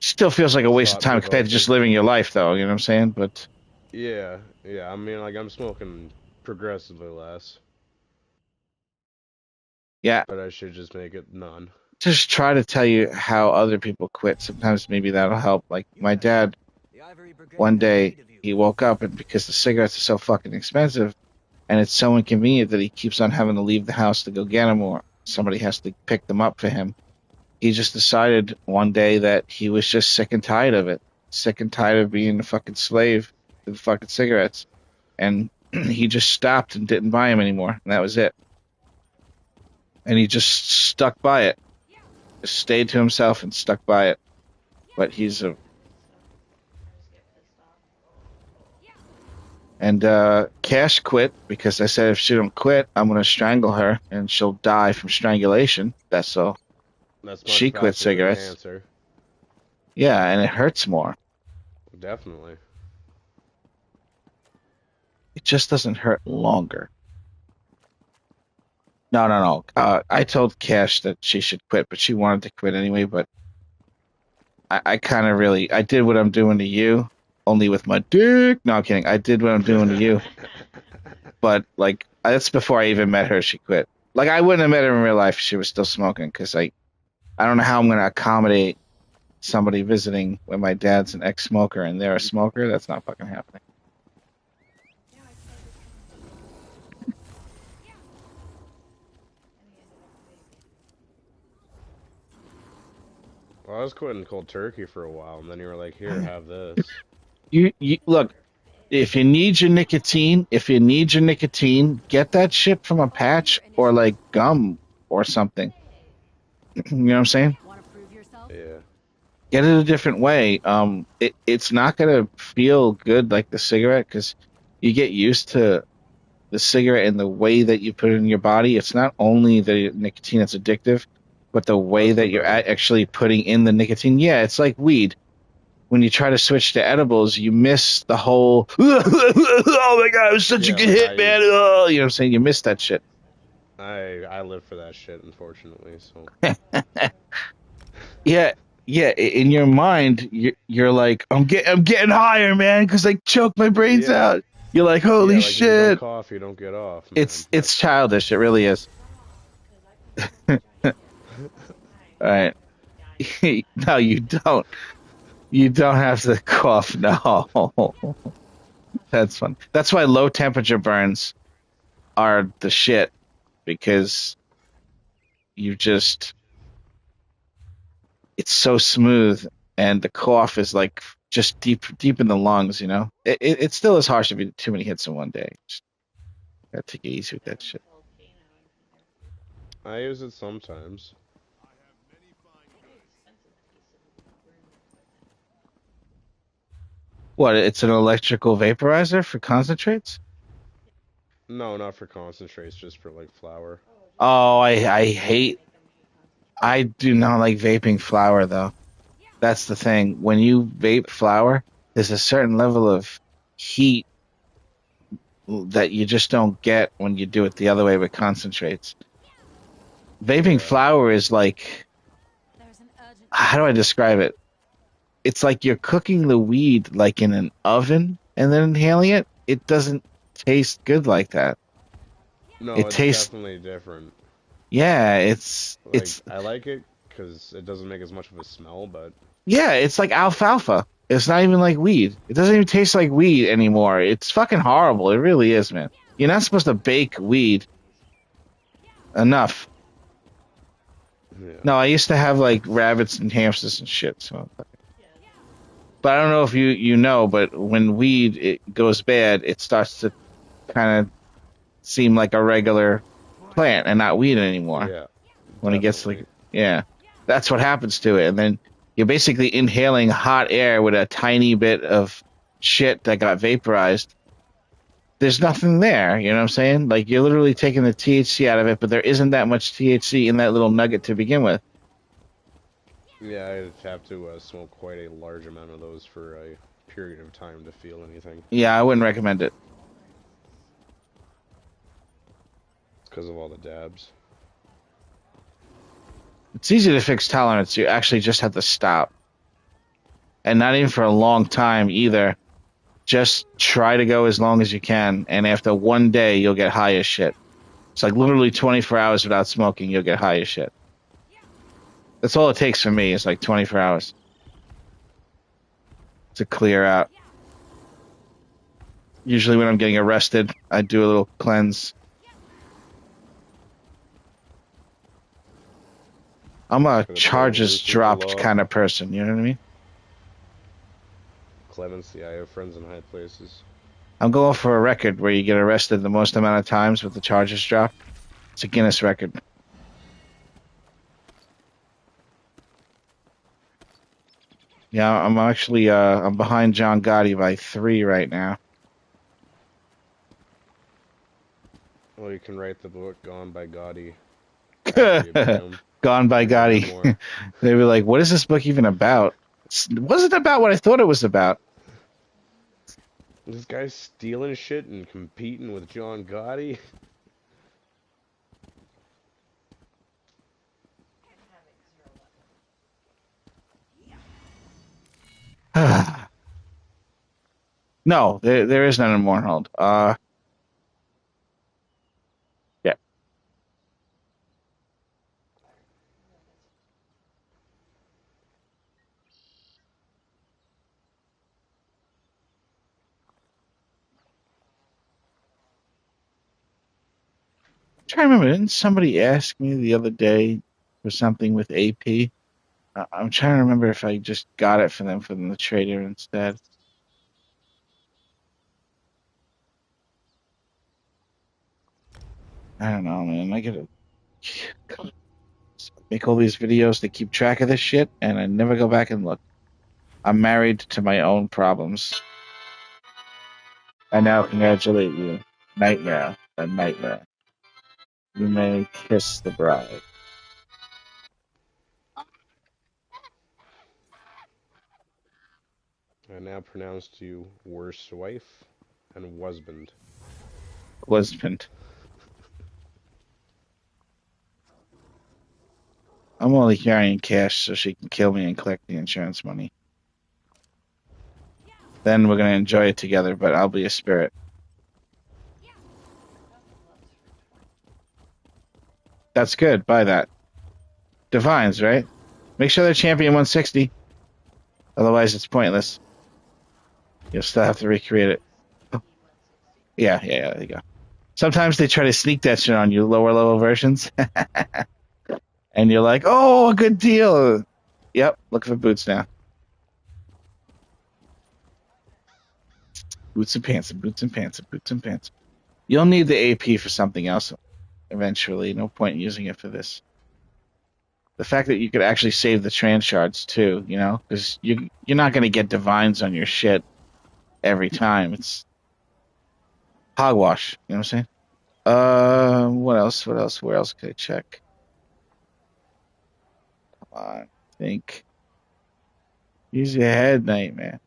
Still feels like a waste of time compared to just living your life, though. You know what I'm saying? But yeah. I mean, like, I'm smoking progressively less. Yeah. But I should just make it none. Just try to tell you how other people quit. Sometimes maybe that'll help. Like my dad, one day he woke up, and because the cigarettes are so fucking expensive, and it's so inconvenient that he keeps on having to leave the house to go get them, or somebody has to pick them up for him. He just decided one day that he was just sick and tired of it. Sick and tired of being a fucking slave to the fucking cigarettes. And he just stopped and didn't buy them anymore. And that was it. And he just stuck by it. Just stayed to himself and stuck by it. But he's a... And Cash quit because I said if she don't quit, I'm going to strangle her and she'll die from strangulation. That's all. She quit cigarettes. Yeah, and it hurts more. Definitely. It just doesn't hurt longer. No. I told Cash that she should quit, but she wanted to quit anyway. But I kind of really, I did what I'm doing to you, only with my dick. No, I'm kidding. I did what I'm doing to you. But, like, that's before I even met her, she quit. Like, I wouldn't have met her in real life if she was still smoking, because I don't know how I'm going to accommodate somebody visiting when my dad's an ex-smoker and they're a smoker. That's not fucking happening. Well, I was quitting cold turkey for a while, and then you were like, here, have this. You look, if you need your nicotine, get that shit from a patch or like gum or something. You know what I'm saying? Yeah. Get it a different way. It's not gonna feel good like the cigarette because you get used to the cigarette and the way that you put it in your body. It's not only the nicotine that's addictive, but the way that you're actually putting in the nicotine. Yeah, it's like weed. When you try to switch to edibles, you miss the whole, oh my god, it was such a good hit, man. Oh, you know what I'm saying? You miss that shit. I live for that shit, unfortunately. So. Yeah. In your mind, you're like, I'm getting higher, man, because I choked my brains out. You're like, holy like shit. If you don't cough, you don't get off. Man. It's childish. It really is. All right. No, you don't. You don't have to cough. No. That's fun. That's why low temperature burns are the shit, because it's so smooth, and the cough is like just deep in the lungs, you know? It still is harsh if you do too many hits in one day. Just gotta take it easy with that shit. I use it sometimes. What, it's an electrical vaporizer for concentrates? No, not for concentrates, just for like flour. Oh, I do not like vaping flour, though. That's the thing. When you vape flour, there's a certain level of heat that you just don't get when you do it the other way with concentrates. Vaping flower is like, how do I describe it? It's like you're cooking the weed like in an oven and then inhaling it. It doesn't taste good like that. No, It it's tastes, definitely different. yeah, Like, I like it because it doesn't make as much of a smell, but yeah, it's like alfalfa. It's not even like weed. It doesn't even taste like weed anymore. It's fucking horrible. It really is, man. You're not supposed to bake weed enough. yeah. No, I used to have like rabbits and hamsters and shit. So, but I don't know if you know, but when weed it goes bad, it starts to kind of seem like a regular plant and not weed anymore. Yeah, When it gets definitely. like, yeah, that's what happens to it. And then you're basically inhaling hot air with a tiny bit of shit that got vaporized. There's nothing there, you know what I'm saying? Like you're literally taking the THC out of it, but there isn't that much THC in that little nugget to begin with. Yeah, I'd have to smoke quite a large amount of those for a period of time to feel anything. Yeah, I wouldn't recommend it. It's because of all the dabs. It's easy to fix tolerance. You actually just have to stop. And not even for a long time either. Just try to go as long as you can, and after one day, you'll get high as shit. It's like literally 24 hours without smoking, you'll get high as shit. That's all it takes for me. It's like 24 hours to clear out. Usually when I'm getting arrested, I do a little cleanse. I'm a For the charges loosen the dropped law. kind of person, you know what I mean? Clemency, I have friends in high places. I'm going for a record where you get arrested the most amount of times with the charges dropped. It's a Guinness record. Yeah, I'm actually I'm behind John Gotti by 3 right now. Well, you can write the book Gone by Gotti after you beat him. Gone by Your Gotti. memoir. They were like, "What is this book even about?" It wasn't about what I thought it was about. This guy's stealing shit and competing with John Gotti. No, there is none in Mournhold. Yeah. Try to remember. Didn't somebody ask me the other day for something with AP? I'm trying to remember if I just got it for them from the trader instead. I don't know, man. I gotta make all these videos to keep track of this shit, and I never go back and look. I'm married to my own problems. I now congratulate you. Nightmare. A nightmare. You may kiss the bride. I now pronounce to you worse wife and husband. Husband. I'm only carrying cash so she can kill me and collect the insurance money. Then we're gonna enjoy it together, but I'll be a spirit. That's good. Buy that. Divines, right? Make sure they're champion 160. Otherwise, it's pointless. You'll still have to recreate it. Oh, yeah, there you go. Sometimes they try to sneak that shit on you, lower level versions. And you're like, oh, a good deal. Yep, look for boots now. Boots and pants and boots and pants and boots and pants. You'll need the AP for something else eventually. No point in using it for this. The fact that you could actually save the trans shards too, you know, because you're not going to get divines on your shit every time. It's hogwash. You know what I'm saying? What else? What else? Where else could I check? Come on, think. Use your head, nightmare.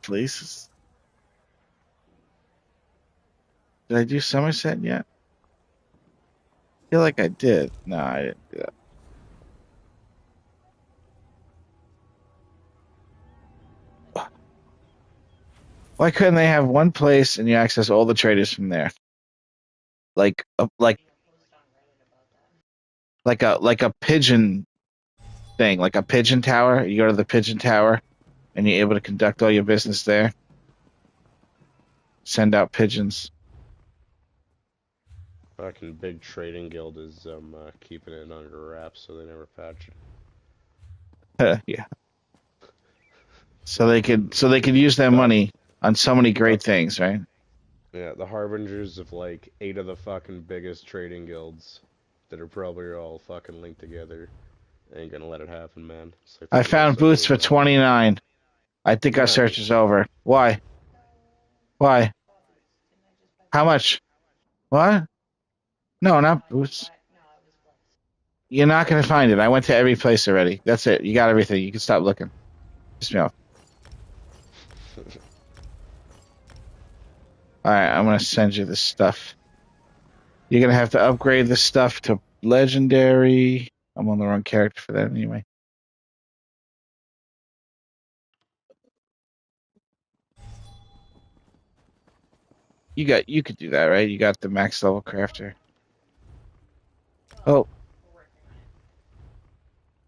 Places. Did I do Somerset yet? I feel like I did. No, I didn't do that. Why couldn't they have one place and you access all the traders from there? Like a pigeon thing, like a pigeon tower. You go to the pigeon tower and you're able to conduct all your business there. Send out pigeons. Fucking big trading guild is keeping it under wraps so they never patch it. Yeah. So they could use their money on so many great things, right? Yeah, the harbingers of like 8 of the fucking biggest trading guilds that are probably all fucking linked together. Ain't gonna let it happen, man. Like I found boots for 29. I think our search is over. Why? Why? How much? What? No, not boots. You're not gonna find it. I went to every place already. That's it. You got everything. You can stop looking. Piss me off. Alright, I'm gonna send you this stuff. You're gonna have to upgrade this stuff to legendary. I'm on the wrong character for that anyway. You could do that, right? You got the max level crafter. Oh.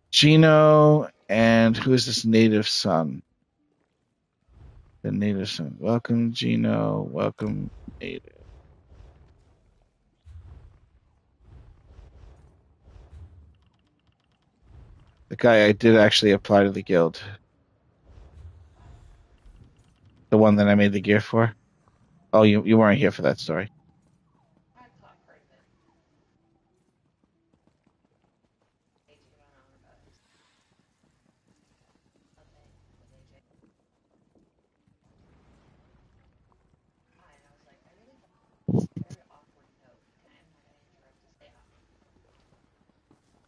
Gino and who is this native son? The native son. Welcome, Gino. Welcome, native. The guy I did actually apply to the guild. The one that I made the gear for. Oh, you weren't here for that story.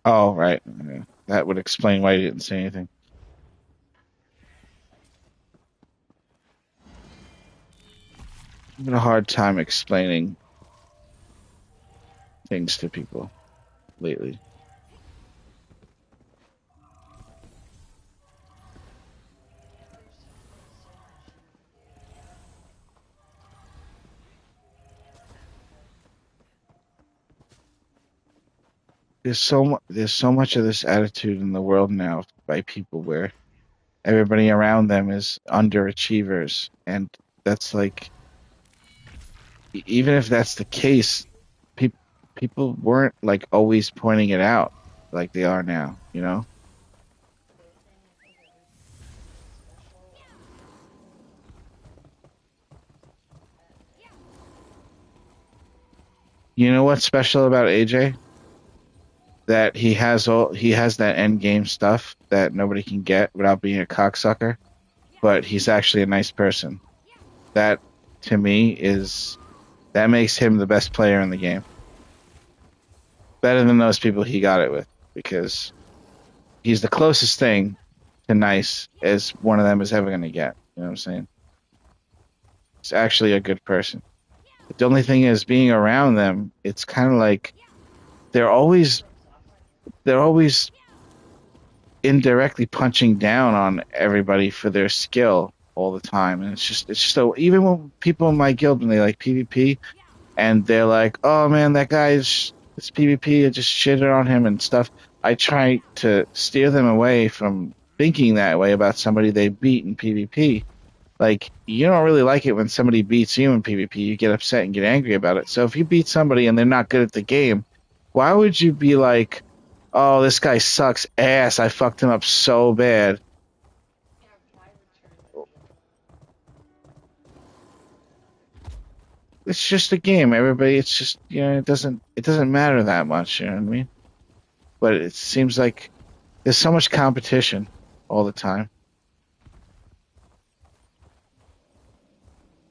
Oh, right. Yeah. That would explain why you didn't say anything. I'm having a hard time explaining things to people lately. There's so much of this attitude in the world now by people where everybody around them is underachievers, and that's like, even if that's the case, people weren't like always pointing it out like they are now, you know? You know what's special about AJ? That he has that end game stuff that nobody can get without being a cocksucker, but he's actually a nice person. That to me that makes him the best player in the game. Better than those people he got it with, because he's the closest thing to nice as one of them is ever going to get. You know what I'm saying? He's actually a good person. But the only thing is, being around them, it's kind of like they're always indirectly punching down on everybody for their skill all the time, and it's just so, even when people in my guild, when they like PvP and they're like, oh man, that guy's it's PvP, I just shitted on him and stuff, I try to steer them away from thinking that way about somebody they beat in PvP. Like, you don't really like it when somebody beats you in PvP. You get upset and get angry about it. So if you beat somebody and they're not good at the game, why would you be like, oh, this guy sucks ass, I fucked him up so bad? It's just a game, everybody. It's just, it doesn't matter that much, you know what I mean? But it seems like there's so much competition all the time.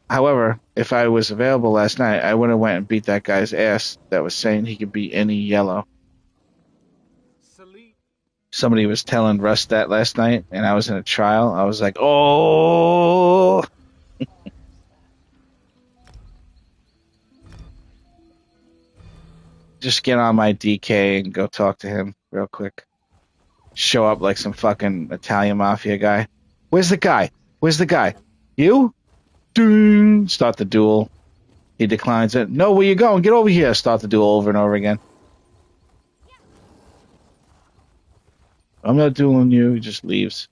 However, if I was available last night, I would have went and beat that guy's ass that was saying he could beat any yellow. Somebody was telling Russ that last night, and I was in a trial. I was like, oh! just get on my DK and go talk to him real quick. Show up like some fucking Italian mafia guy. Where's the guy? Where's the guy? You? Ding! Start the duel. He declines it. No, where you going? Get over here. Start the duel over and over again. I'm not dueling you. He just leaves.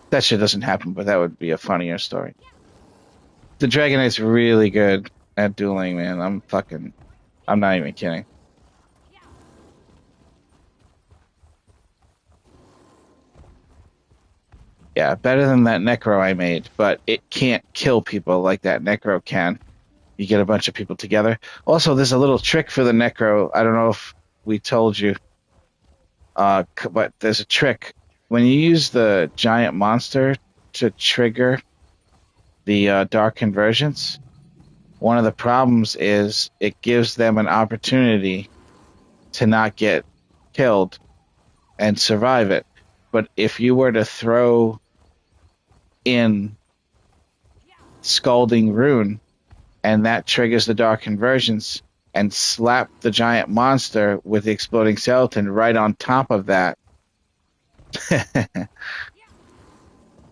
That shit doesn't happen, but that would be a funnier story. The Dragon Knight's really good at dueling, man. I'm not even kidding. Yeah, better than that Necro I made, but it can't kill people like that Necro can. You get a bunch of people together. Also, there's a little trick for the Necro. I don't know if we told you, but there's a trick. When you use the giant monster to trigger the dark conversions, one of the problems is it gives them an opportunity to not get killed and survive it. But if you were to throw in Scalding Rune, and that triggers the dark conversions, and slap the giant monster with the exploding skeleton right on top of that,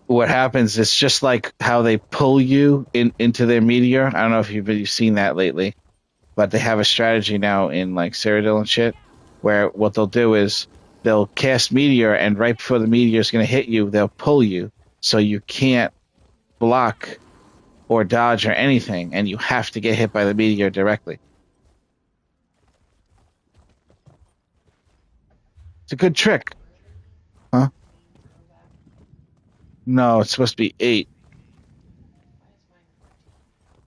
what happens is just like how they pull you into their meteor. I don't know if you've seen that lately, but they have a strategy now in like Cyrodiil and shit, where what they'll do is they'll cast meteor, and right before the meteor is going to hit you, they'll pull you so you can't block or dodge or anything, and you have to get hit by the meteor directly. It's a good trick. Huh? No, it's supposed to be 8.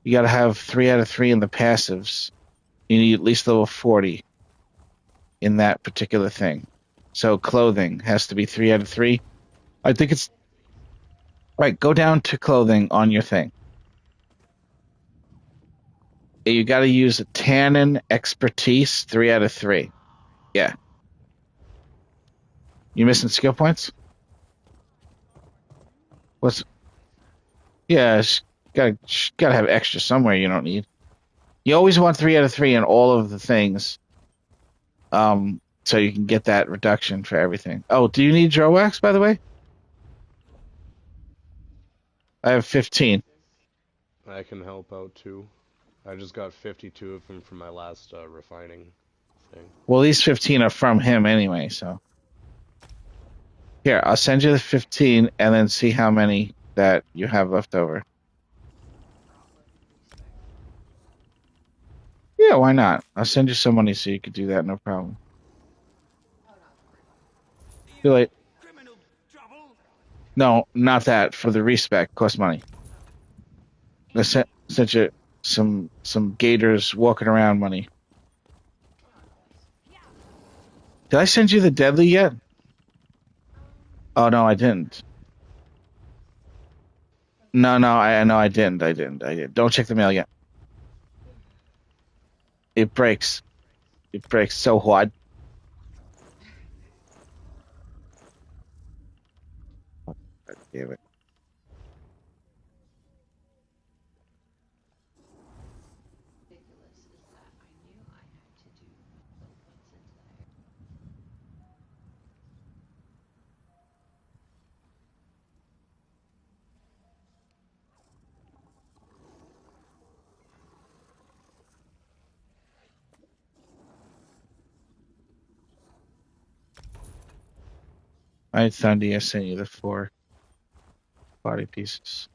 You got to have 3 out of 3 in the passives. You need at least level 40 in that particular thing. So clothing has to be 3 out of 3. I think it's right. Go down to clothing on your thing. You got to use a tannin expertise 3 out of 3. Yeah. You missing skill points? What's? Yeah, gotta have extra somewhere you don't need. You always want 3 out of 3 in all of the things, so you can get that reduction for everything. Oh, do you need Drowax, by the way? I have 15. I can help out too. I just got 52 of them from my last refining thing. Well, these 15 are from him anyway, so. Here, I'll send you the 15 and then see how many that you have left over. Yeah, why not? I'll send you some money so you could do that, no problem. Too late. No, not that. For the respec, cost money. I sent you some gators walking around money. Did I send you the deadly yet? Oh no, I didn't. No, I didn't. I didn't. Don't check the mail yet. It breaks. It breaks so hard. God damn it. All right, Thundy, I sent you the 4 body pieces.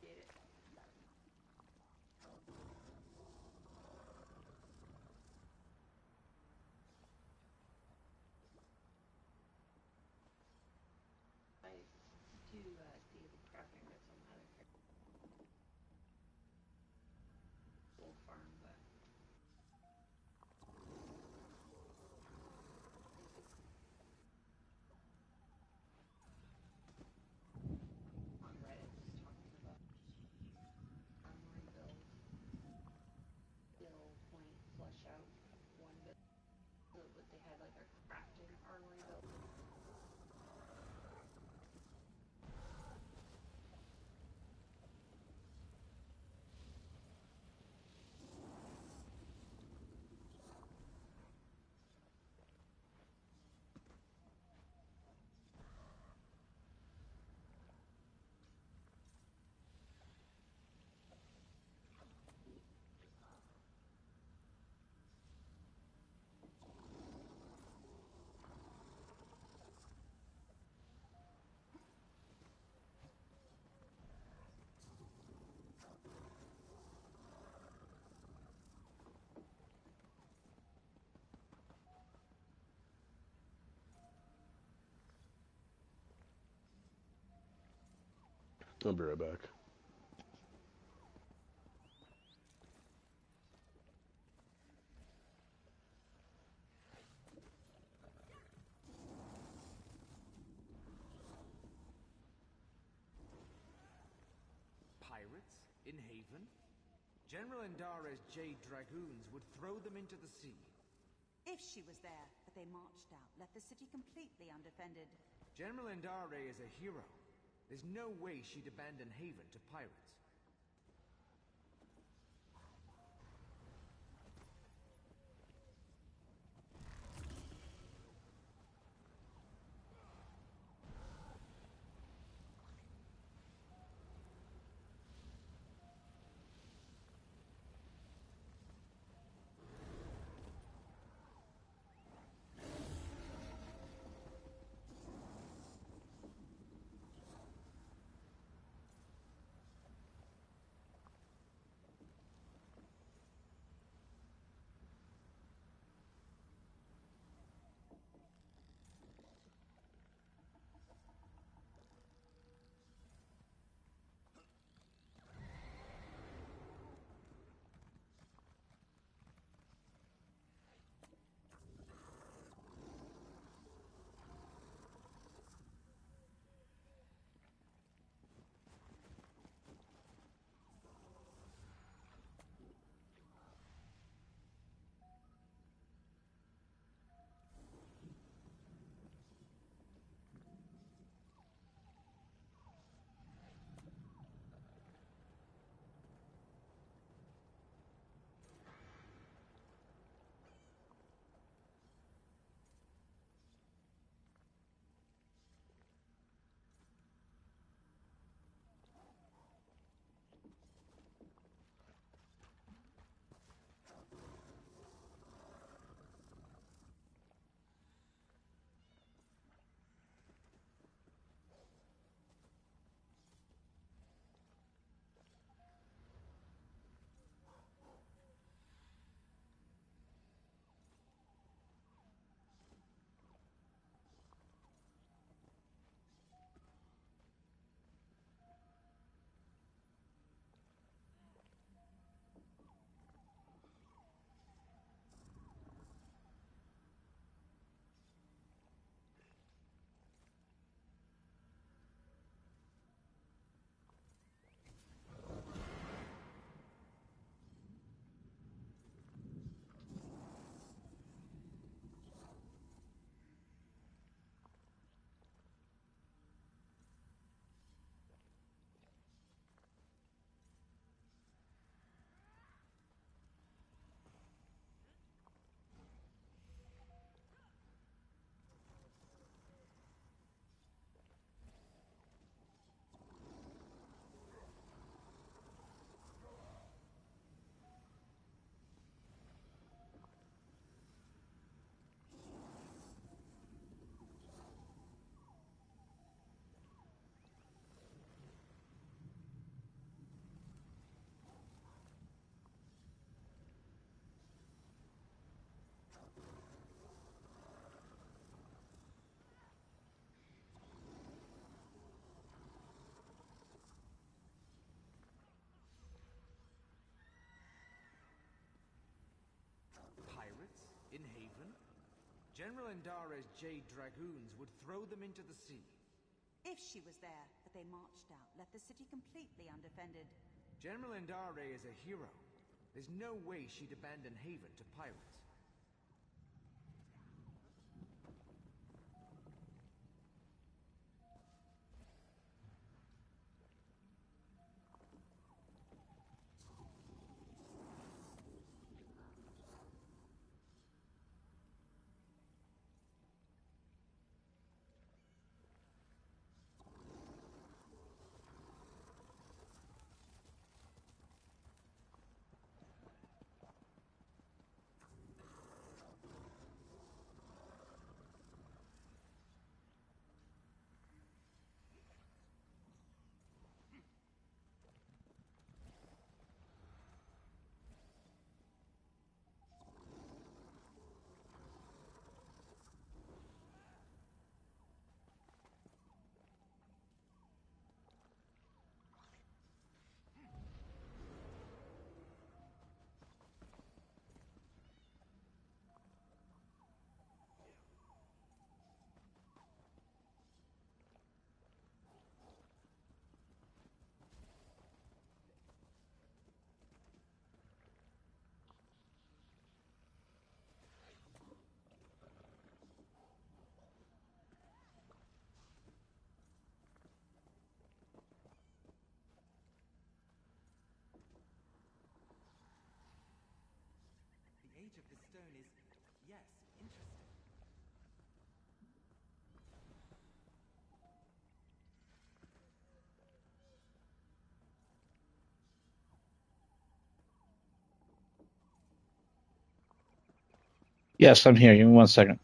I'll be right back. Pirates in Haven? General Indara's Jade Dragoons would throw them into the sea. If she was there, but they marched out, left the city completely undefended. General Indare is a hero. There's no way she'd abandon Haven to pirates. Pirates in Haven? General Indara's Jade Dragoons would throw them into the sea. If she was there, but they marched out, left the city completely undefended. General Indare is a hero. There's no way she'd abandon Haven to pirates. tone is, yes, interesting. Yes, I'm here. Give me 1 second.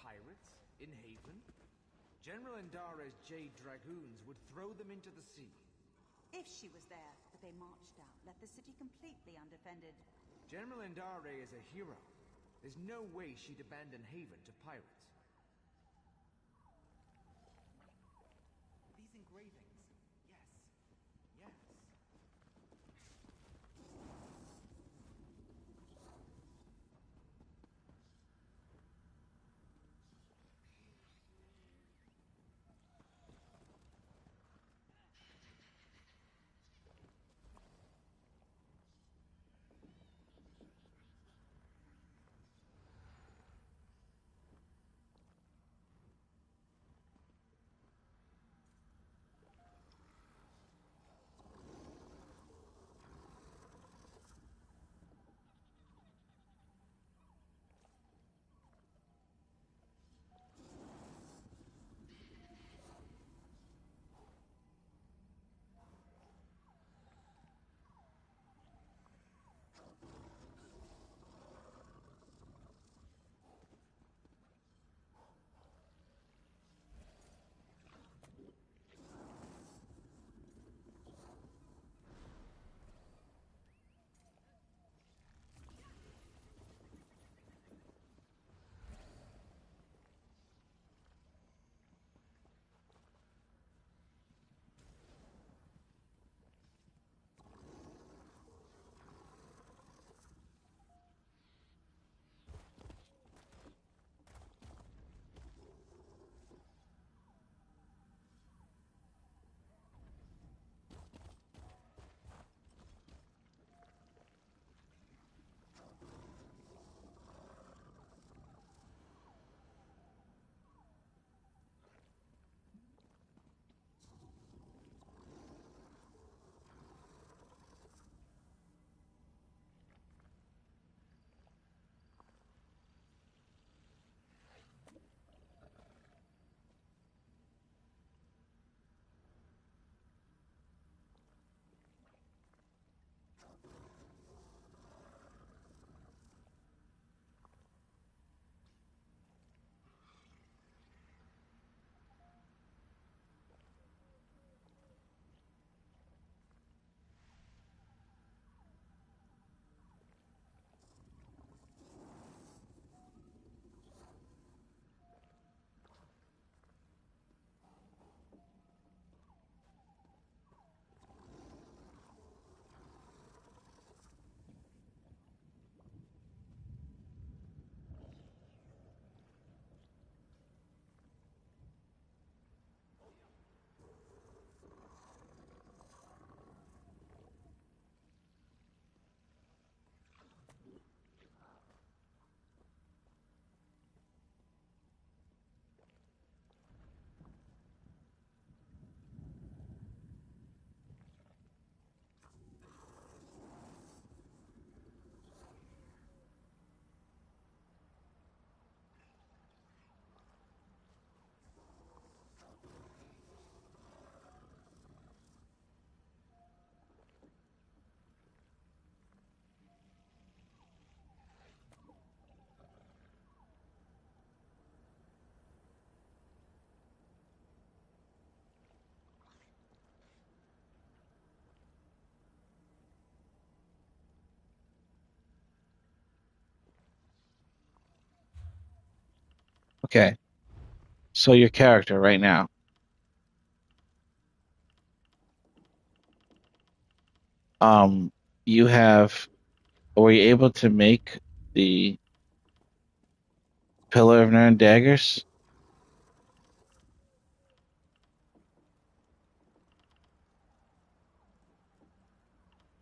Pirates? In Haven? General Indara's Jade Dragoons would throw them into the sea. If she was there, but they marched out, left the city completely undefended. General Indare is a hero. There's no way she'd abandon Haven to pirates. These engravings. Yes. Yes. Okay. So your character right now. You have, were you able to make the Pillar of Nine daggers?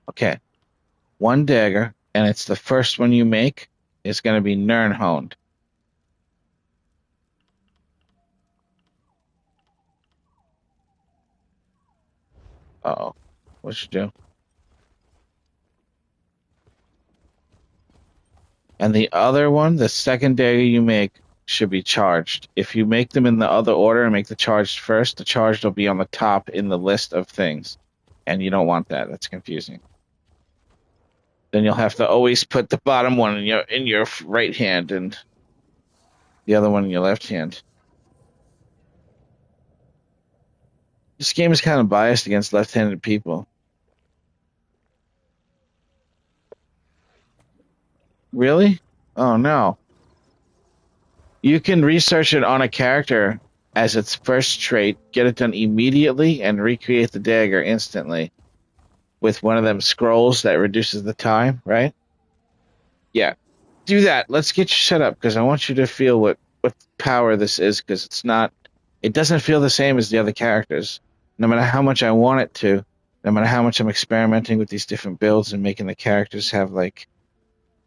Okay. One dagger, and it's the first one you make, is going to be Nirnhoned. Uh-oh. What should you do? And the other one, the second dagger you make, should be charged. If you make them in the other order and make the charged first, the charged will be on the top in the list of things. And you don't want that. That's confusing. Then you'll have to always put the bottom one in your right hand and the other one in your left hand. This game is kind of biased against left-handed people. Really? Oh no. You can research it on a character as its first trait, get it done immediately, and recreate the dagger instantly with one of them scrolls that reduces the time, right? Yeah. Do that. Let's get you set up because I want you to feel what power this is because it doesn't feel the same as the other characters. No matter how much I want it to, no matter how much I'm experimenting with these different builds and making the characters have like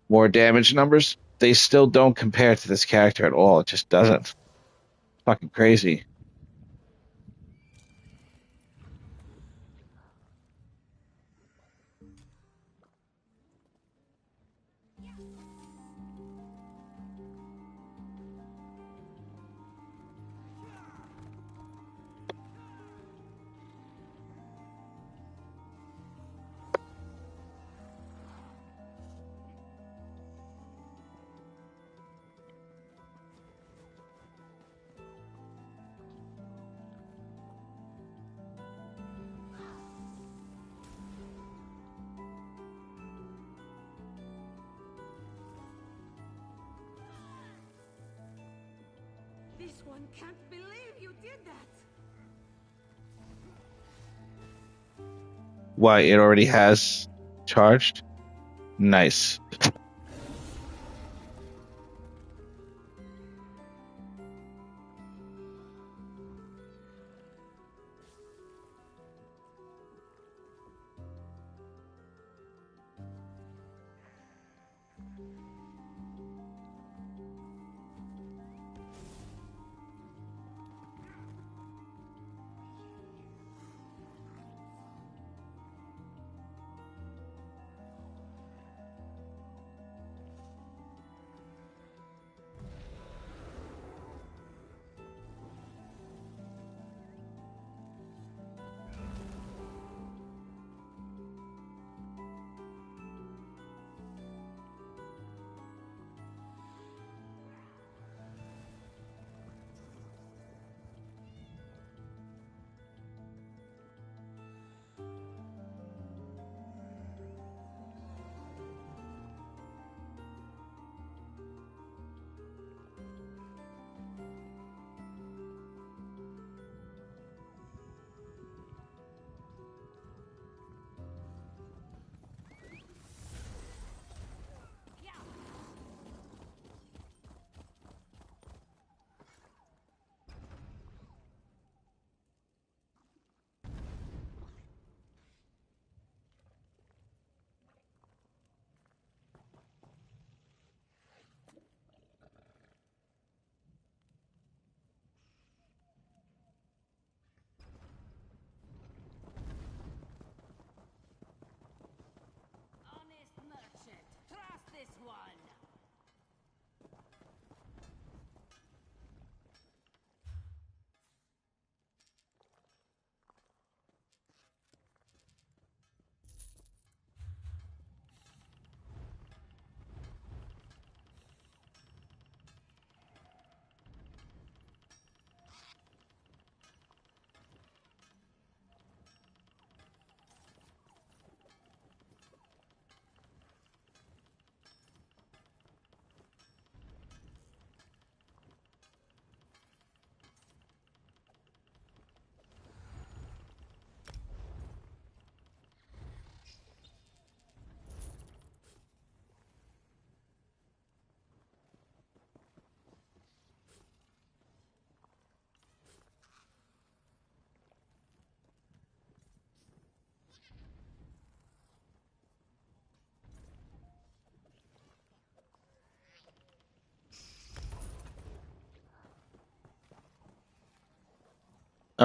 more damage numbers, they still don't compare to this character at all. It just doesn't. Fucking crazy. This one can't believe you did that. Why, it already has charged? Nice.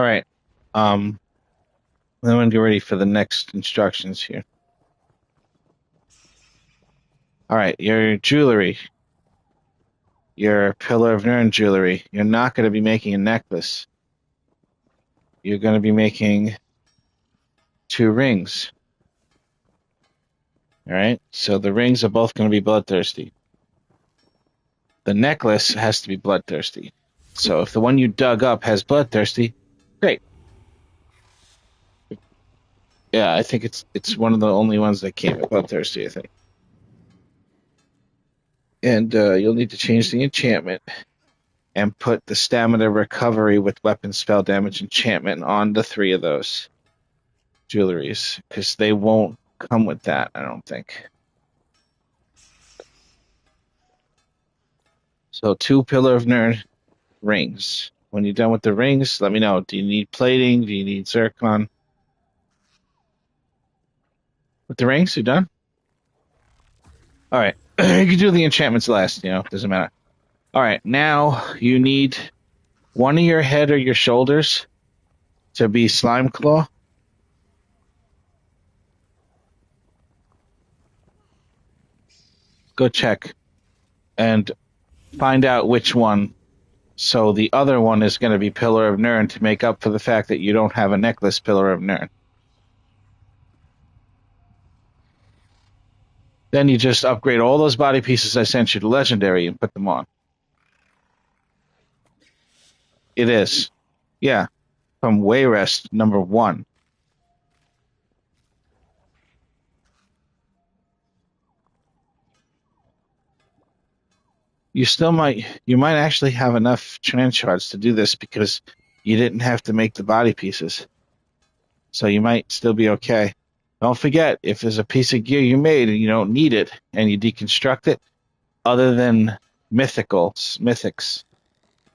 All right. I'm going to get ready for the next instructions here. All right, your jewelry, your Pillar of Nirn jewelry. You're not going to be making a necklace. You're going to be making 2 rings. All right, so the rings are both going to be bloodthirsty. The necklace has to be bloodthirsty. So if the one you dug up has bloodthirsty, great. Yeah, I think it's one of the only ones that can't be bloodthirsty, I think. And you'll need to change the enchantment and put the stamina recovery with weapon spell damage enchantment on the 3 of those jewelries, because they won't come with that, I don't think. So 2 Pillar of Nirn rings. When you're done with the rings, let me know. Do you need plating? Do you need zircon? With the rings, you done? All right. You can do the enchantments last, doesn't matter. All right, now you need one of your head or your shoulders to be Slime Claw. Go check and find out which one. So the other one is going to be Pillar of Nirn to make up for the fact that you don't have a necklace Pillar of Nirn. Then you just upgrade all those body pieces I sent you to Legendary and put them on. It is. Yeah. From Wayrest number 1. You might actually have enough trans shards to do this because you didn't have to make the body pieces. So you might still be okay. Don't forget, if there's a piece of gear you made and you don't need it and you deconstruct it, other than mythics,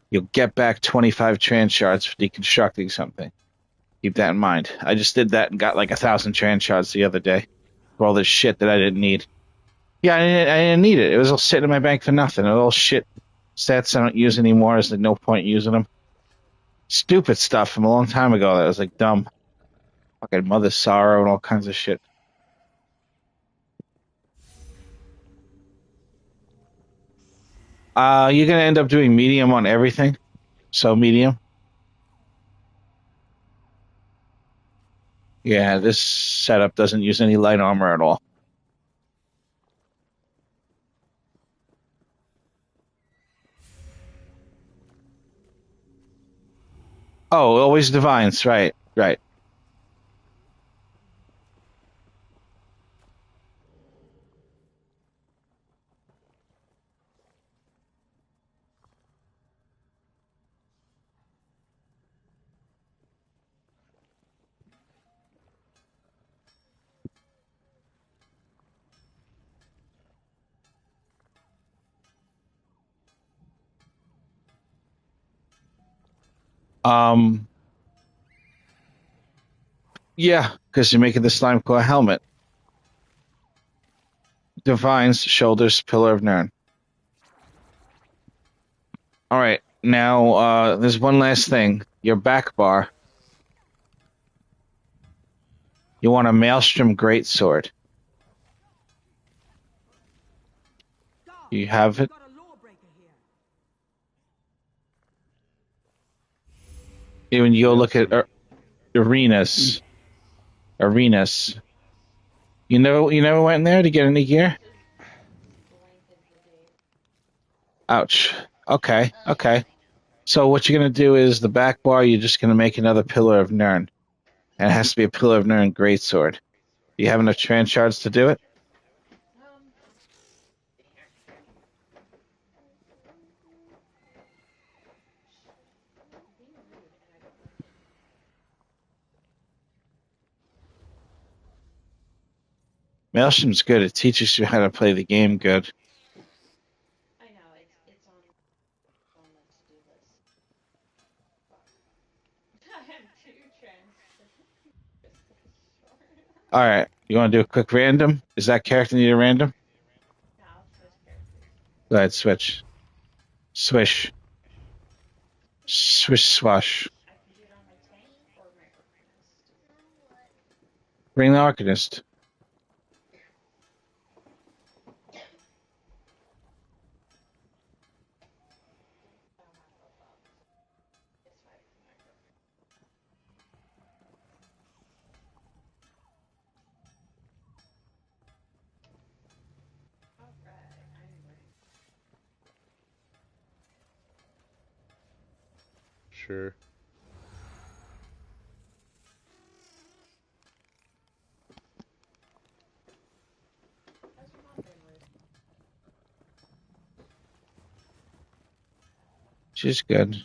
you'll get back 25 trans shards for deconstructing something. Keep that in mind. I just did that and got like 1,000 trans shards the other day for all this shit that I didn't need. Yeah, I didn't need it. It was all sitting in my bank for nothing. It was all shit stats I don't use anymore. There's like no point using them. Stupid stuff from a long time ago that was like dumb. Fucking Mother Sorrow and all kinds of shit. You're gonna end up doing medium on everything. So medium. Yeah, this setup doesn't use any light armor at all. Oh, always divines, right. Yeah, because you're making the slime claw helmet. Divines, shoulders, Pillar of Nirn. All right, now there's one last thing. Your back bar. You want a Maelstrom Greatsword. You have it? When you go look at arenas. You never went in there to get any gear? Ouch. Okay. So what you're gonna do is the back bar. You're just gonna make another Pillar of Nirn, and it has to be a Pillar of Nirn Greatsword. Do you have enough trans shards to do it? Maelstrom's good. It teaches you how to play the game good. All right. You want to do a quick random? Is that character need a random? Go ahead, switch. Swish. Swish, swash. Bring the Arcanist. Sure. She's good.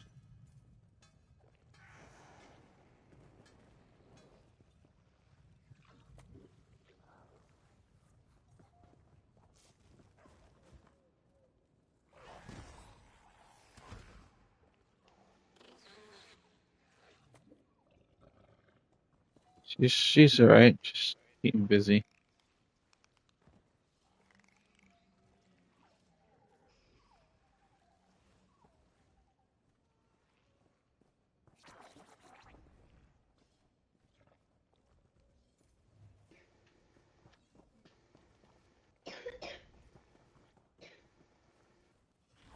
She's alright. Just keeping busy.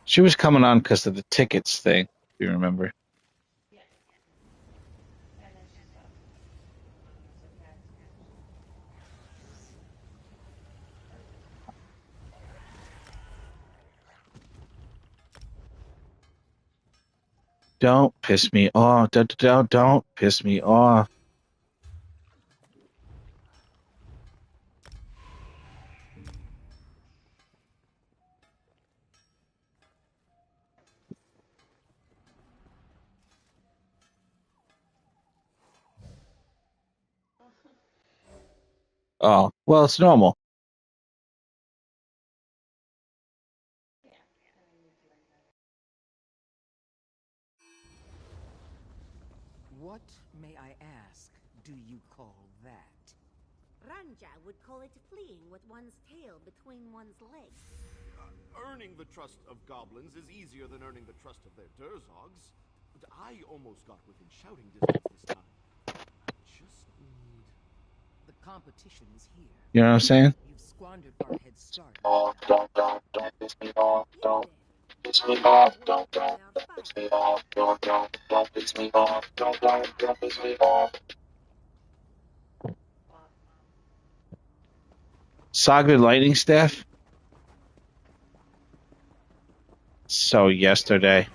She was coming on because of the tickets thing, if you remember. Don't piss me off. Don't piss me off. Oh, well, it's normal. What, may I ask, do you call that? Ranja would call it fleeing with one's tail between one's legs. Earning the trust of goblins is easier than earning the trust of their Durzogs. But I almost got within shouting distance this time. I just need... The competition is here. You know what I'm saying? You've squandered our head start. Don't piss me off, don't piss me off, don't piss me off, don't piss me off, don't piss me off. Saga Lightning Staff? So yesterday.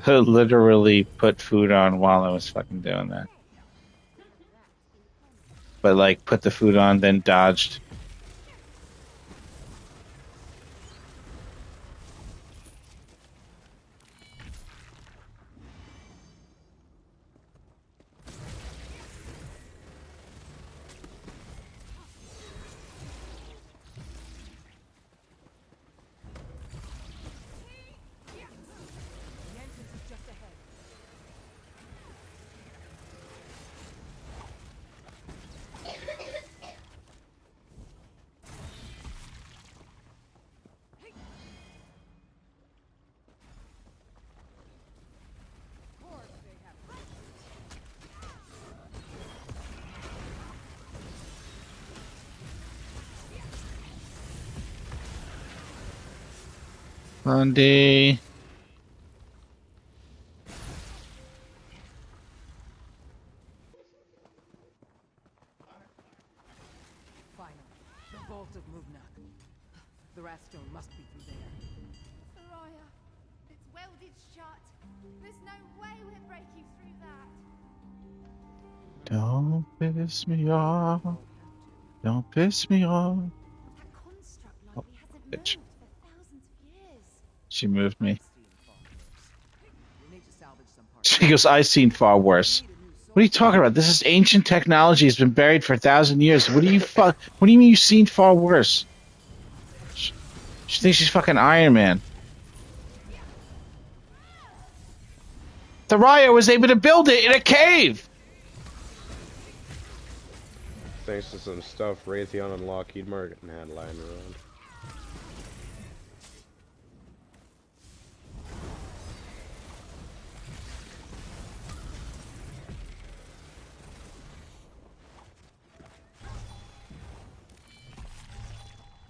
Literally put food on while I was fucking doing that. But like put the food on, then dodged. Monday. Finally, the vault of Muvnak. The Wrathstone must be through there. Soraya, it's welded shut. There's no way we're breaking through that. Don't piss me off. Don't piss me off. That construct likely hasn't moved bitch. for thousands of years. She moved me. We need to salvage some parts. She goes, I've seen far worse. What are you talking about? This is ancient technology. It's been buried for 1,000 years. What do you mean you've seen far worse? She thinks she's fucking Iron Man. Thoraya was able to build it in a cave! Thanks to some stuff Raytheon and Lockheed Martin had lying around.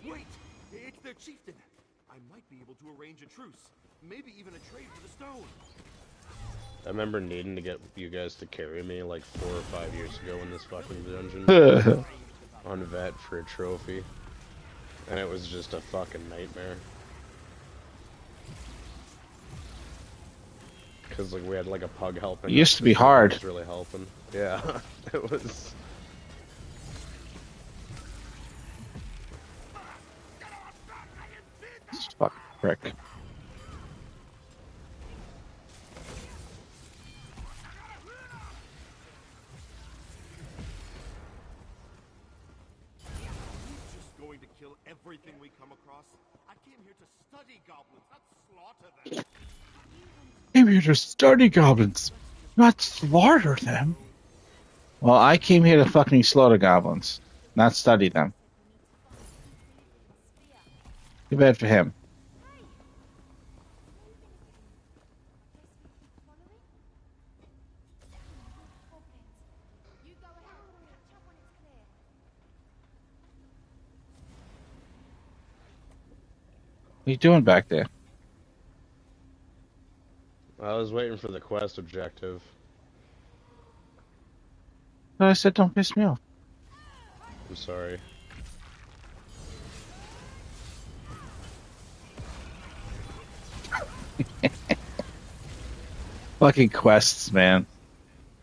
Wait! It's their chieftain! I might be able to arrange a truce. Maybe even a trade for the stone. I remember needing to get you guys to carry me like 4 or 5 years ago in this fucking dungeon. On Vet for a trophy. And it was just a fucking nightmare. Cause like we had like a pug helping. It used to be hard. It was really helping. Yeah, it was. Fuck prick. Just going to kill everything we come across? I came here to study goblins, not slaughter them. Came here to study goblins, not slaughter them. Well, I came here to fucking slaughter goblins, not study them. Too bad for him. You go ahead. Catch up when it's clear. What are you doing back there? I was waiting for the quest objective. No, I said don't piss me off. I'm sorry. Fucking quests, man.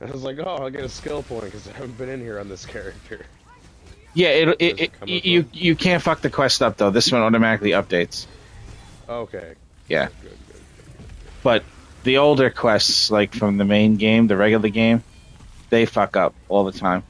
I was like, oh, I'll get a skill point because I haven't been in here on this character. Yeah, you can't fuck the quest up though. This one automatically updates. Okay. Yeah. Good. But the older quests, like from the main game, the regular game, they fuck up all the time.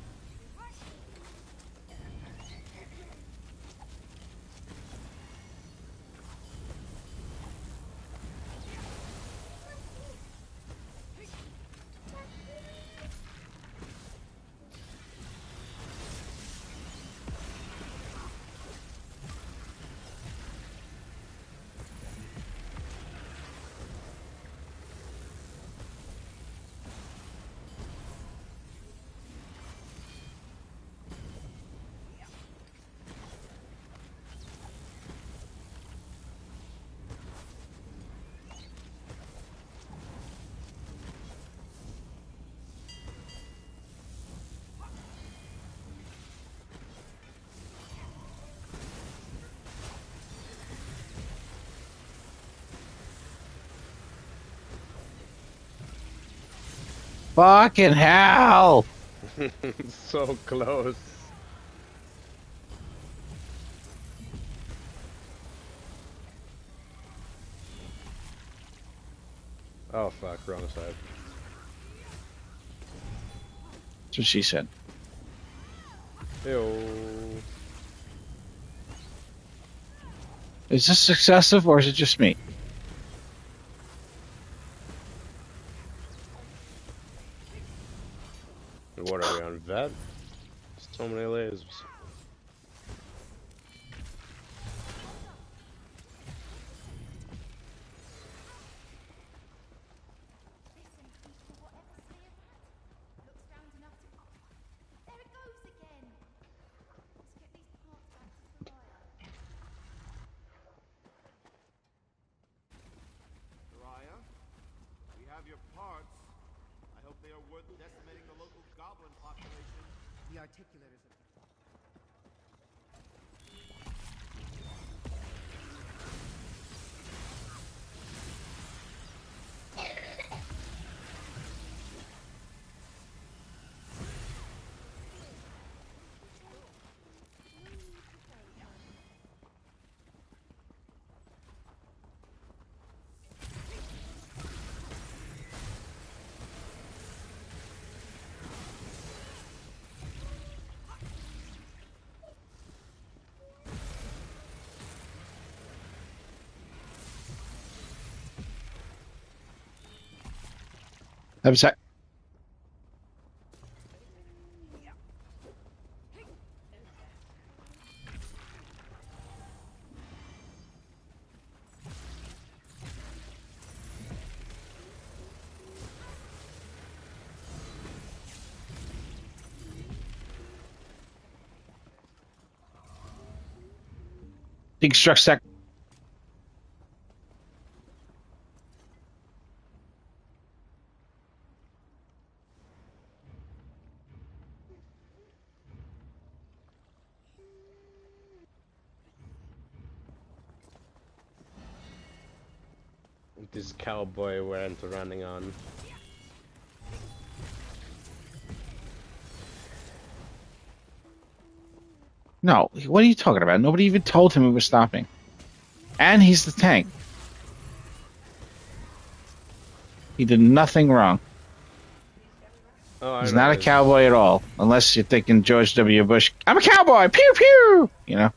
Fucking hell! So close. Oh fuck, wrong side. That's what she said. Ew. Is this excessive or is it just me? What are we on, Vet? So many lasers. Thoraya, we have your parts. I hope they are worth decimating the local goblin population. The articulators of Have a sec. Deconstruct sec. This cowboy went running on. No, what are you talking about? Nobody even told him we were stopping. And he's the tank. He did nothing wrong. Oh, He's not a cowboy at all, unless you're thinking George W. Bush. I'm a cowboy. Pew pew. You know.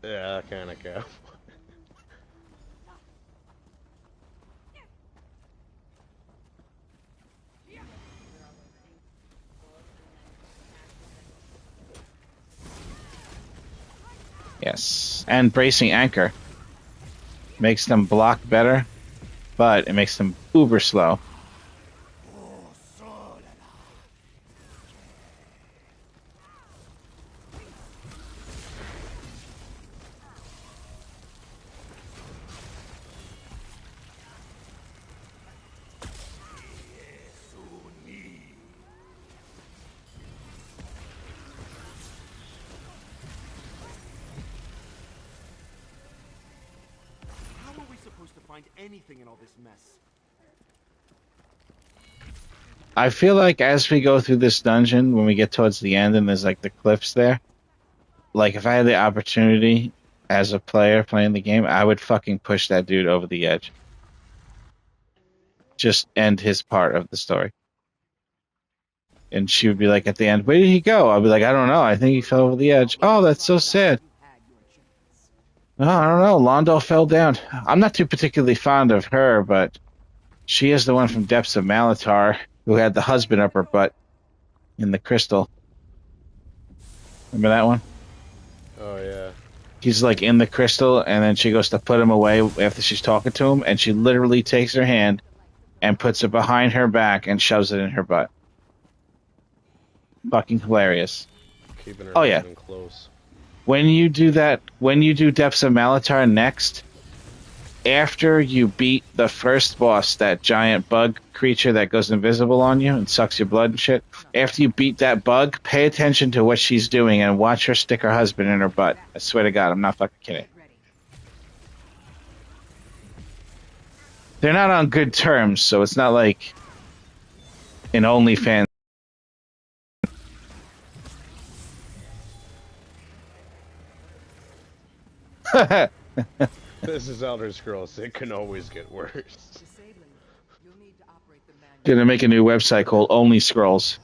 Yeah, that kind of cow. Yes, and bracing anchor makes them block better, but it makes them uber slow. How are we supposed to find anything in all this mess? I feel like as we go through this dungeon, when we get towards the end and there's like the cliffs there, like if I had the opportunity as a player playing the game, I would fucking push that dude over the edge. Just end his part of the story. And she would be like at the end, where did he go? I'd be like, I don't know. I think he fell over the edge. Oh, that's so sad. Oh, I don't know. Londo fell down. I'm not too particularly fond of her, but she is the one from Depths of Malatar who had the husband up her butt in the crystal. Remember that one? Oh, yeah. He's like in the crystal, and then she goes to put him away after she's talking to him, and she literally takes her hand and puts it behind her back and shoves it in her butt. Fucking hilarious. Keeping her Oh, yeah. close. When you do that, when you do Depths of Malatar next, after you beat the first boss, that giant bug creature that goes invisible on you and sucks your blood and shit, after you beat that bug, pay attention to what she's doing and watch her stick her husband in her butt. I swear to God, I'm not fucking kidding. They're not on good terms, so it's not like an OnlyFans. This is Elder Scrolls. It can always get worse. Gonna make a new website called Only Scrolls.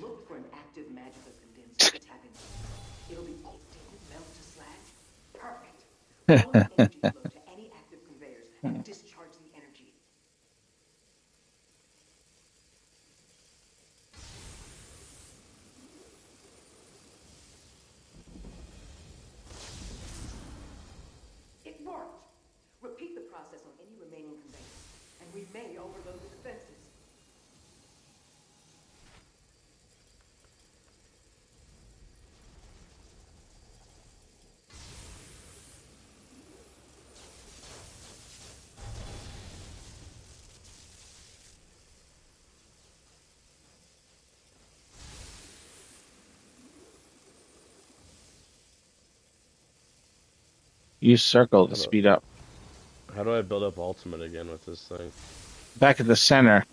Look for an active magical condenser to tap into. It'll be activated, melt to slag. Perfect. All the energy flow to any active conveyors and discharge the energy. It worked. Repeat the process on any remaining conveyors, and we may overload the defenses. Use circle to speed up. How do I build up ultimate again with this thing? Back at the center.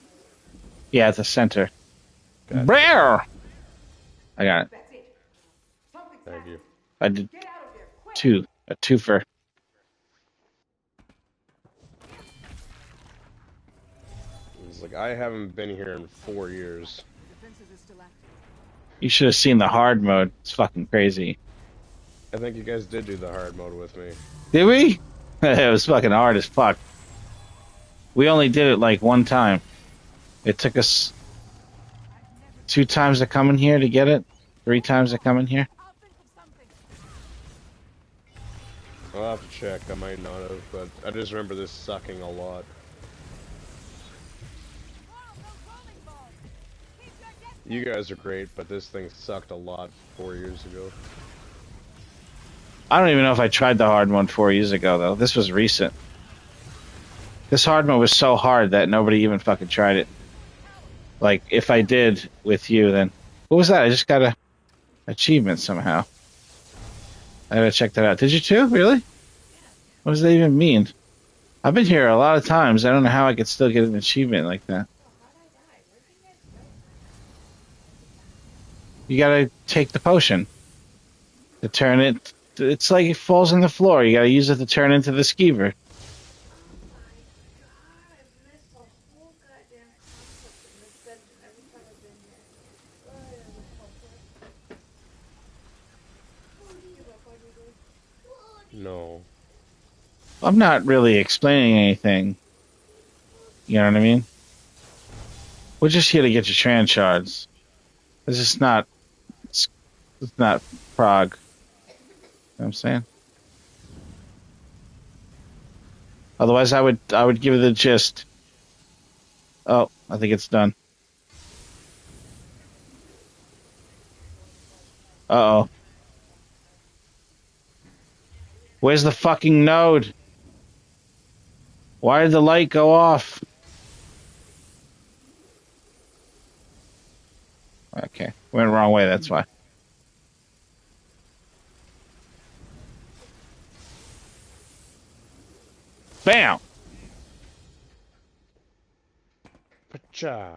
Yeah, at the center. Bear! I got it. Thank you. I did two. A twofer. It's like, I haven't been here in 4 years. You should have seen the hard mode. It's fucking crazy. I think you guys did do the hard mode with me. Did we? It was fucking hard as fuck. We only did it like one time. It took us 2 times to come in here to get it. 3 times to come in here. I'll have to check. I might not have, but I just remember this sucking a lot. You guys are great, but this thing sucked a lot 4 years ago. I don't even know if I tried the hard one 4 years ago, though. This was recent. This hard mode was so hard that nobody even fucking tried it. Like, if I did with you, then... What was that? I just got a achievement somehow. I gotta check that out. Did you too? Really? What does that even mean? I've been here a lot of times. I don't know how I could still get an achievement like that. You gotta take the potion. To turn it... It's like it falls on the floor. You gotta use it to turn into the skeever. No. I'm not really explaining anything. You know what I mean? We're just here to get your trans shards. This is not... It's not Prague. You know what I'm saying? Otherwise, I would give it the gist. Oh, I think it's done. Uh-oh. Where's the fucking node? Why did the light go off? Okay, went the wrong way, that's why. Bam! Pacha.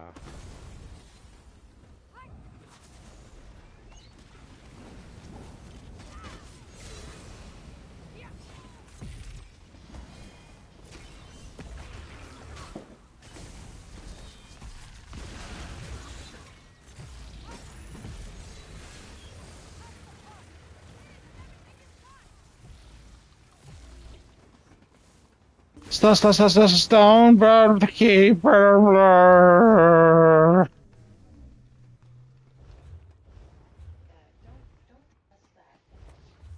Stone, burn the keeper.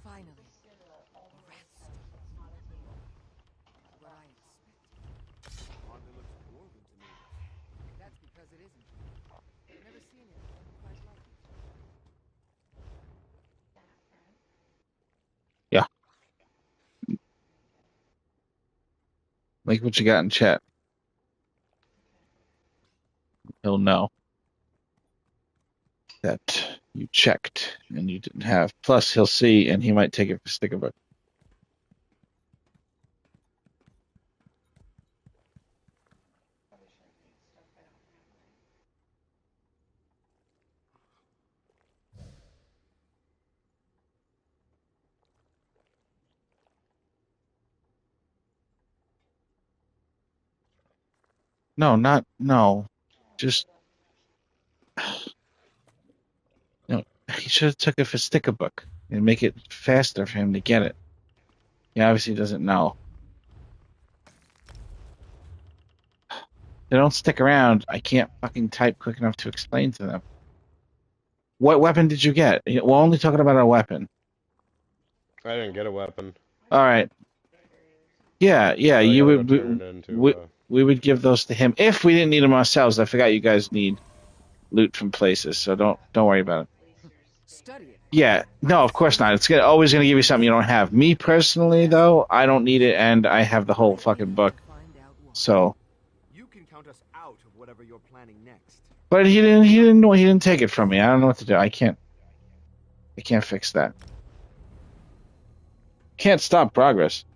Finally, rest. What I expected. Hardly looks dwarven to me. That's because it isn't. I've never seen it quite like it. Yeah. Like what you got in chat. He'll know that you checked and you didn't have. Plus, he'll see and he might take it for Stickerbook. No. Just, he should have took it for Stickerbook and make it faster for him to get it. He obviously doesn't know. They don't stick around. I can't fucking type quick enough to explain to them. What weapon did you get? We're only talking about a weapon. I didn't get a weapon. All right. Yeah. You would. We would give those to him if we didn't need them ourselves. I forgot you guys need loot from places, so don't worry about it. Study it. Yeah, no, of course not. It's always gonna give you something you don't have. Me personally, though, I don't need it, and I have the whole fucking book. So. You can count us out of whatever you're planning next. But he didn't take it from me. I don't know what to do. I can't fix that. Can't stop progress.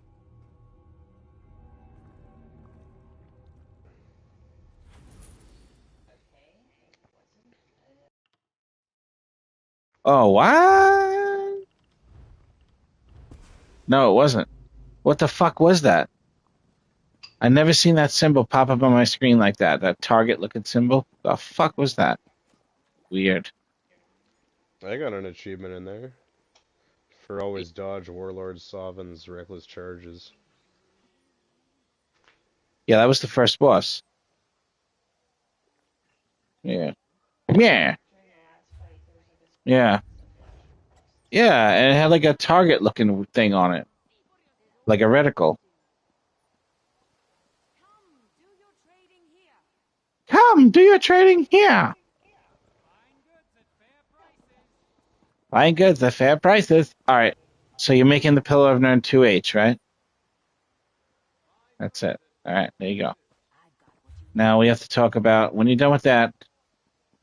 Oh, what? No, it wasn't. What the fuck was that? I never seen that symbol pop up on my screen like that. That target-looking symbol. The fuck was that? Weird. I got an achievement in there. For always dodge Warlord Sovereign's reckless charges. Yeah, that was the first boss. Yeah. Yeah. Yeah. Yeah, and it had like a target looking thing on it. Like a reticle. Come, do your trading here. Buying goods at fair prices. Alright. So you're making the Pillar of Nern 2H, right? That's it. Alright, there you go. Now we have to talk about, when you're done with that,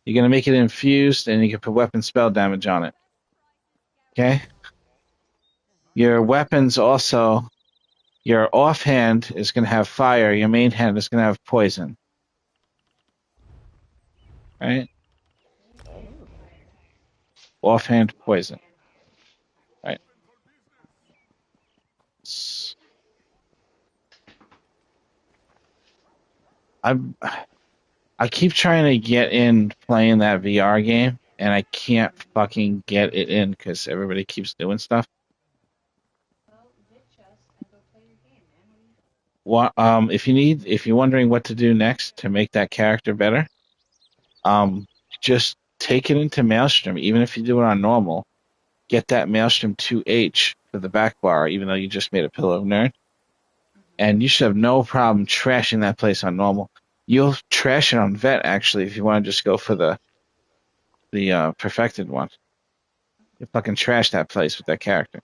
you're going to make it infused and you can put weapon spell damage on it. Okay? Your weapons also, your offhand is going to have fire, your main hand is going to have poison. Right? Offhand poison. Right. I keep trying to get in playing that VR game, and I can't fucking get it in because everybody keeps doing stuff. What if you're wondering what to do next to make that character better, just take it into Maelstrom, even if you do it on normal. Get that Maelstrom 2H for the back bar, even though you just made a Pillar of Nern. And you should have no problem trashing that place on normal. You'll trash it on Vet, actually, if you want to just go for the perfected one. You fucking trash that place with that character.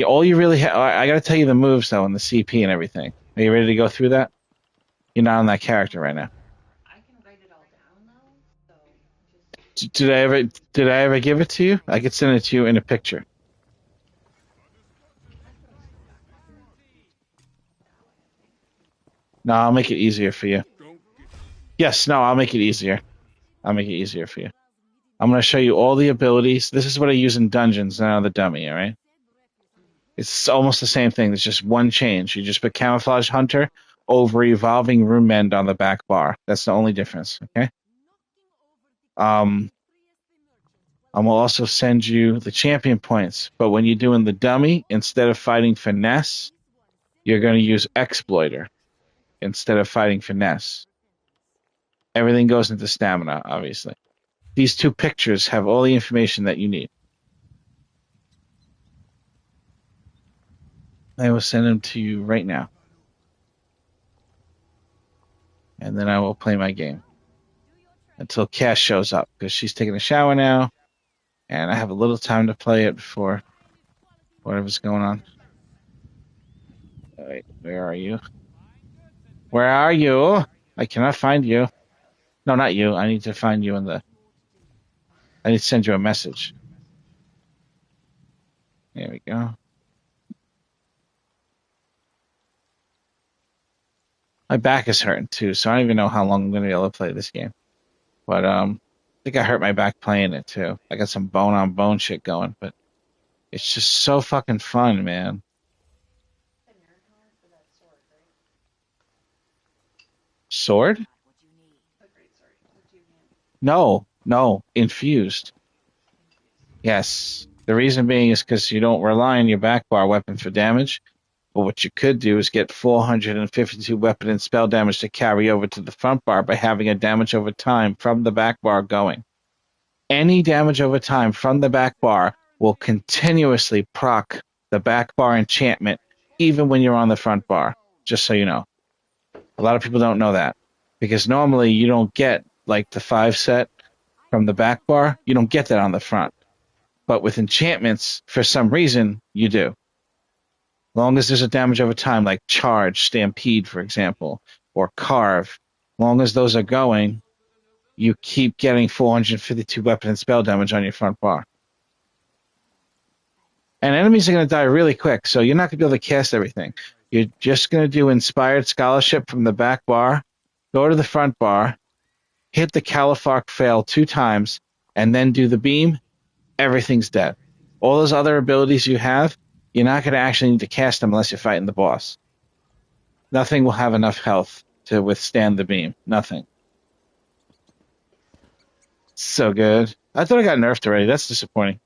All you really have... I gotta tell you the moves, though, and the CP and everything. Are you ready to go through that? You're not on that character right now. Did I ever give it to you? I could send it to you in a picture. No, I'll make it easier for you. Yes, no, I'll make it easier. I'll make it easier for you. I'm going to show you all the abilities. This is what I use in dungeons, not on the dummy, all right? It's almost the same thing. There's just one change. You just put Camouflage Hunter over Evolving Room Mend on the back bar. That's the only difference, okay? I will also send you the champion points. But when you're doing the dummy, instead of fighting Finesse, you're going to use Exploiter instead of fighting Finesse. Everything goes into stamina, obviously. These two pictures have all the information that you need. I will send them to you right now. And then I will play my game. Until Cass shows up, because she's taking a shower now. And I have a little time to play it before whatever's going on. All right, where are you? Where are you? I cannot find you. No, not you. I need to find you in the... I need to send you a message. There we go. My back is hurting too, so I don't even know how long I'm going to be able to play this game. But I think I hurt my back playing it too. I got some bone-on-bone shit going, but it's just so fucking fun, man. Sword? No, infused. Yes. The reason being is because you don't rely on your back bar weapon for damage. But what you could do is get 452 weapon and spell damage to carry over to the front bar by having a damage over time from the back bar going. Any damage over time from the back bar will continuously proc the back bar enchantment even when you're on the front bar, just so you know. A lot of people don't know that. Because normally you don't get like the 5 set from the back bar. You don't get that on the front. But with enchantments, for some reason, you do. Long as there's a damage over time, like Charge, Stampede, for example, or Carve, long as those are going, you keep getting 452 weapon and spell damage on your front bar. And enemies are going to die really quick, so you're not going to be able to cast everything. You're just going to do Inspired Scholarship from the back bar, go to the front bar, hit the Califark fail 2 times, and then do the beam. Everything's dead. All those other abilities you have, you're not going to actually need to cast them unless you're fighting the boss. Nothing will have enough health to withstand the beam. Nothing. So good. I thought I got nerfed already. That's disappointing.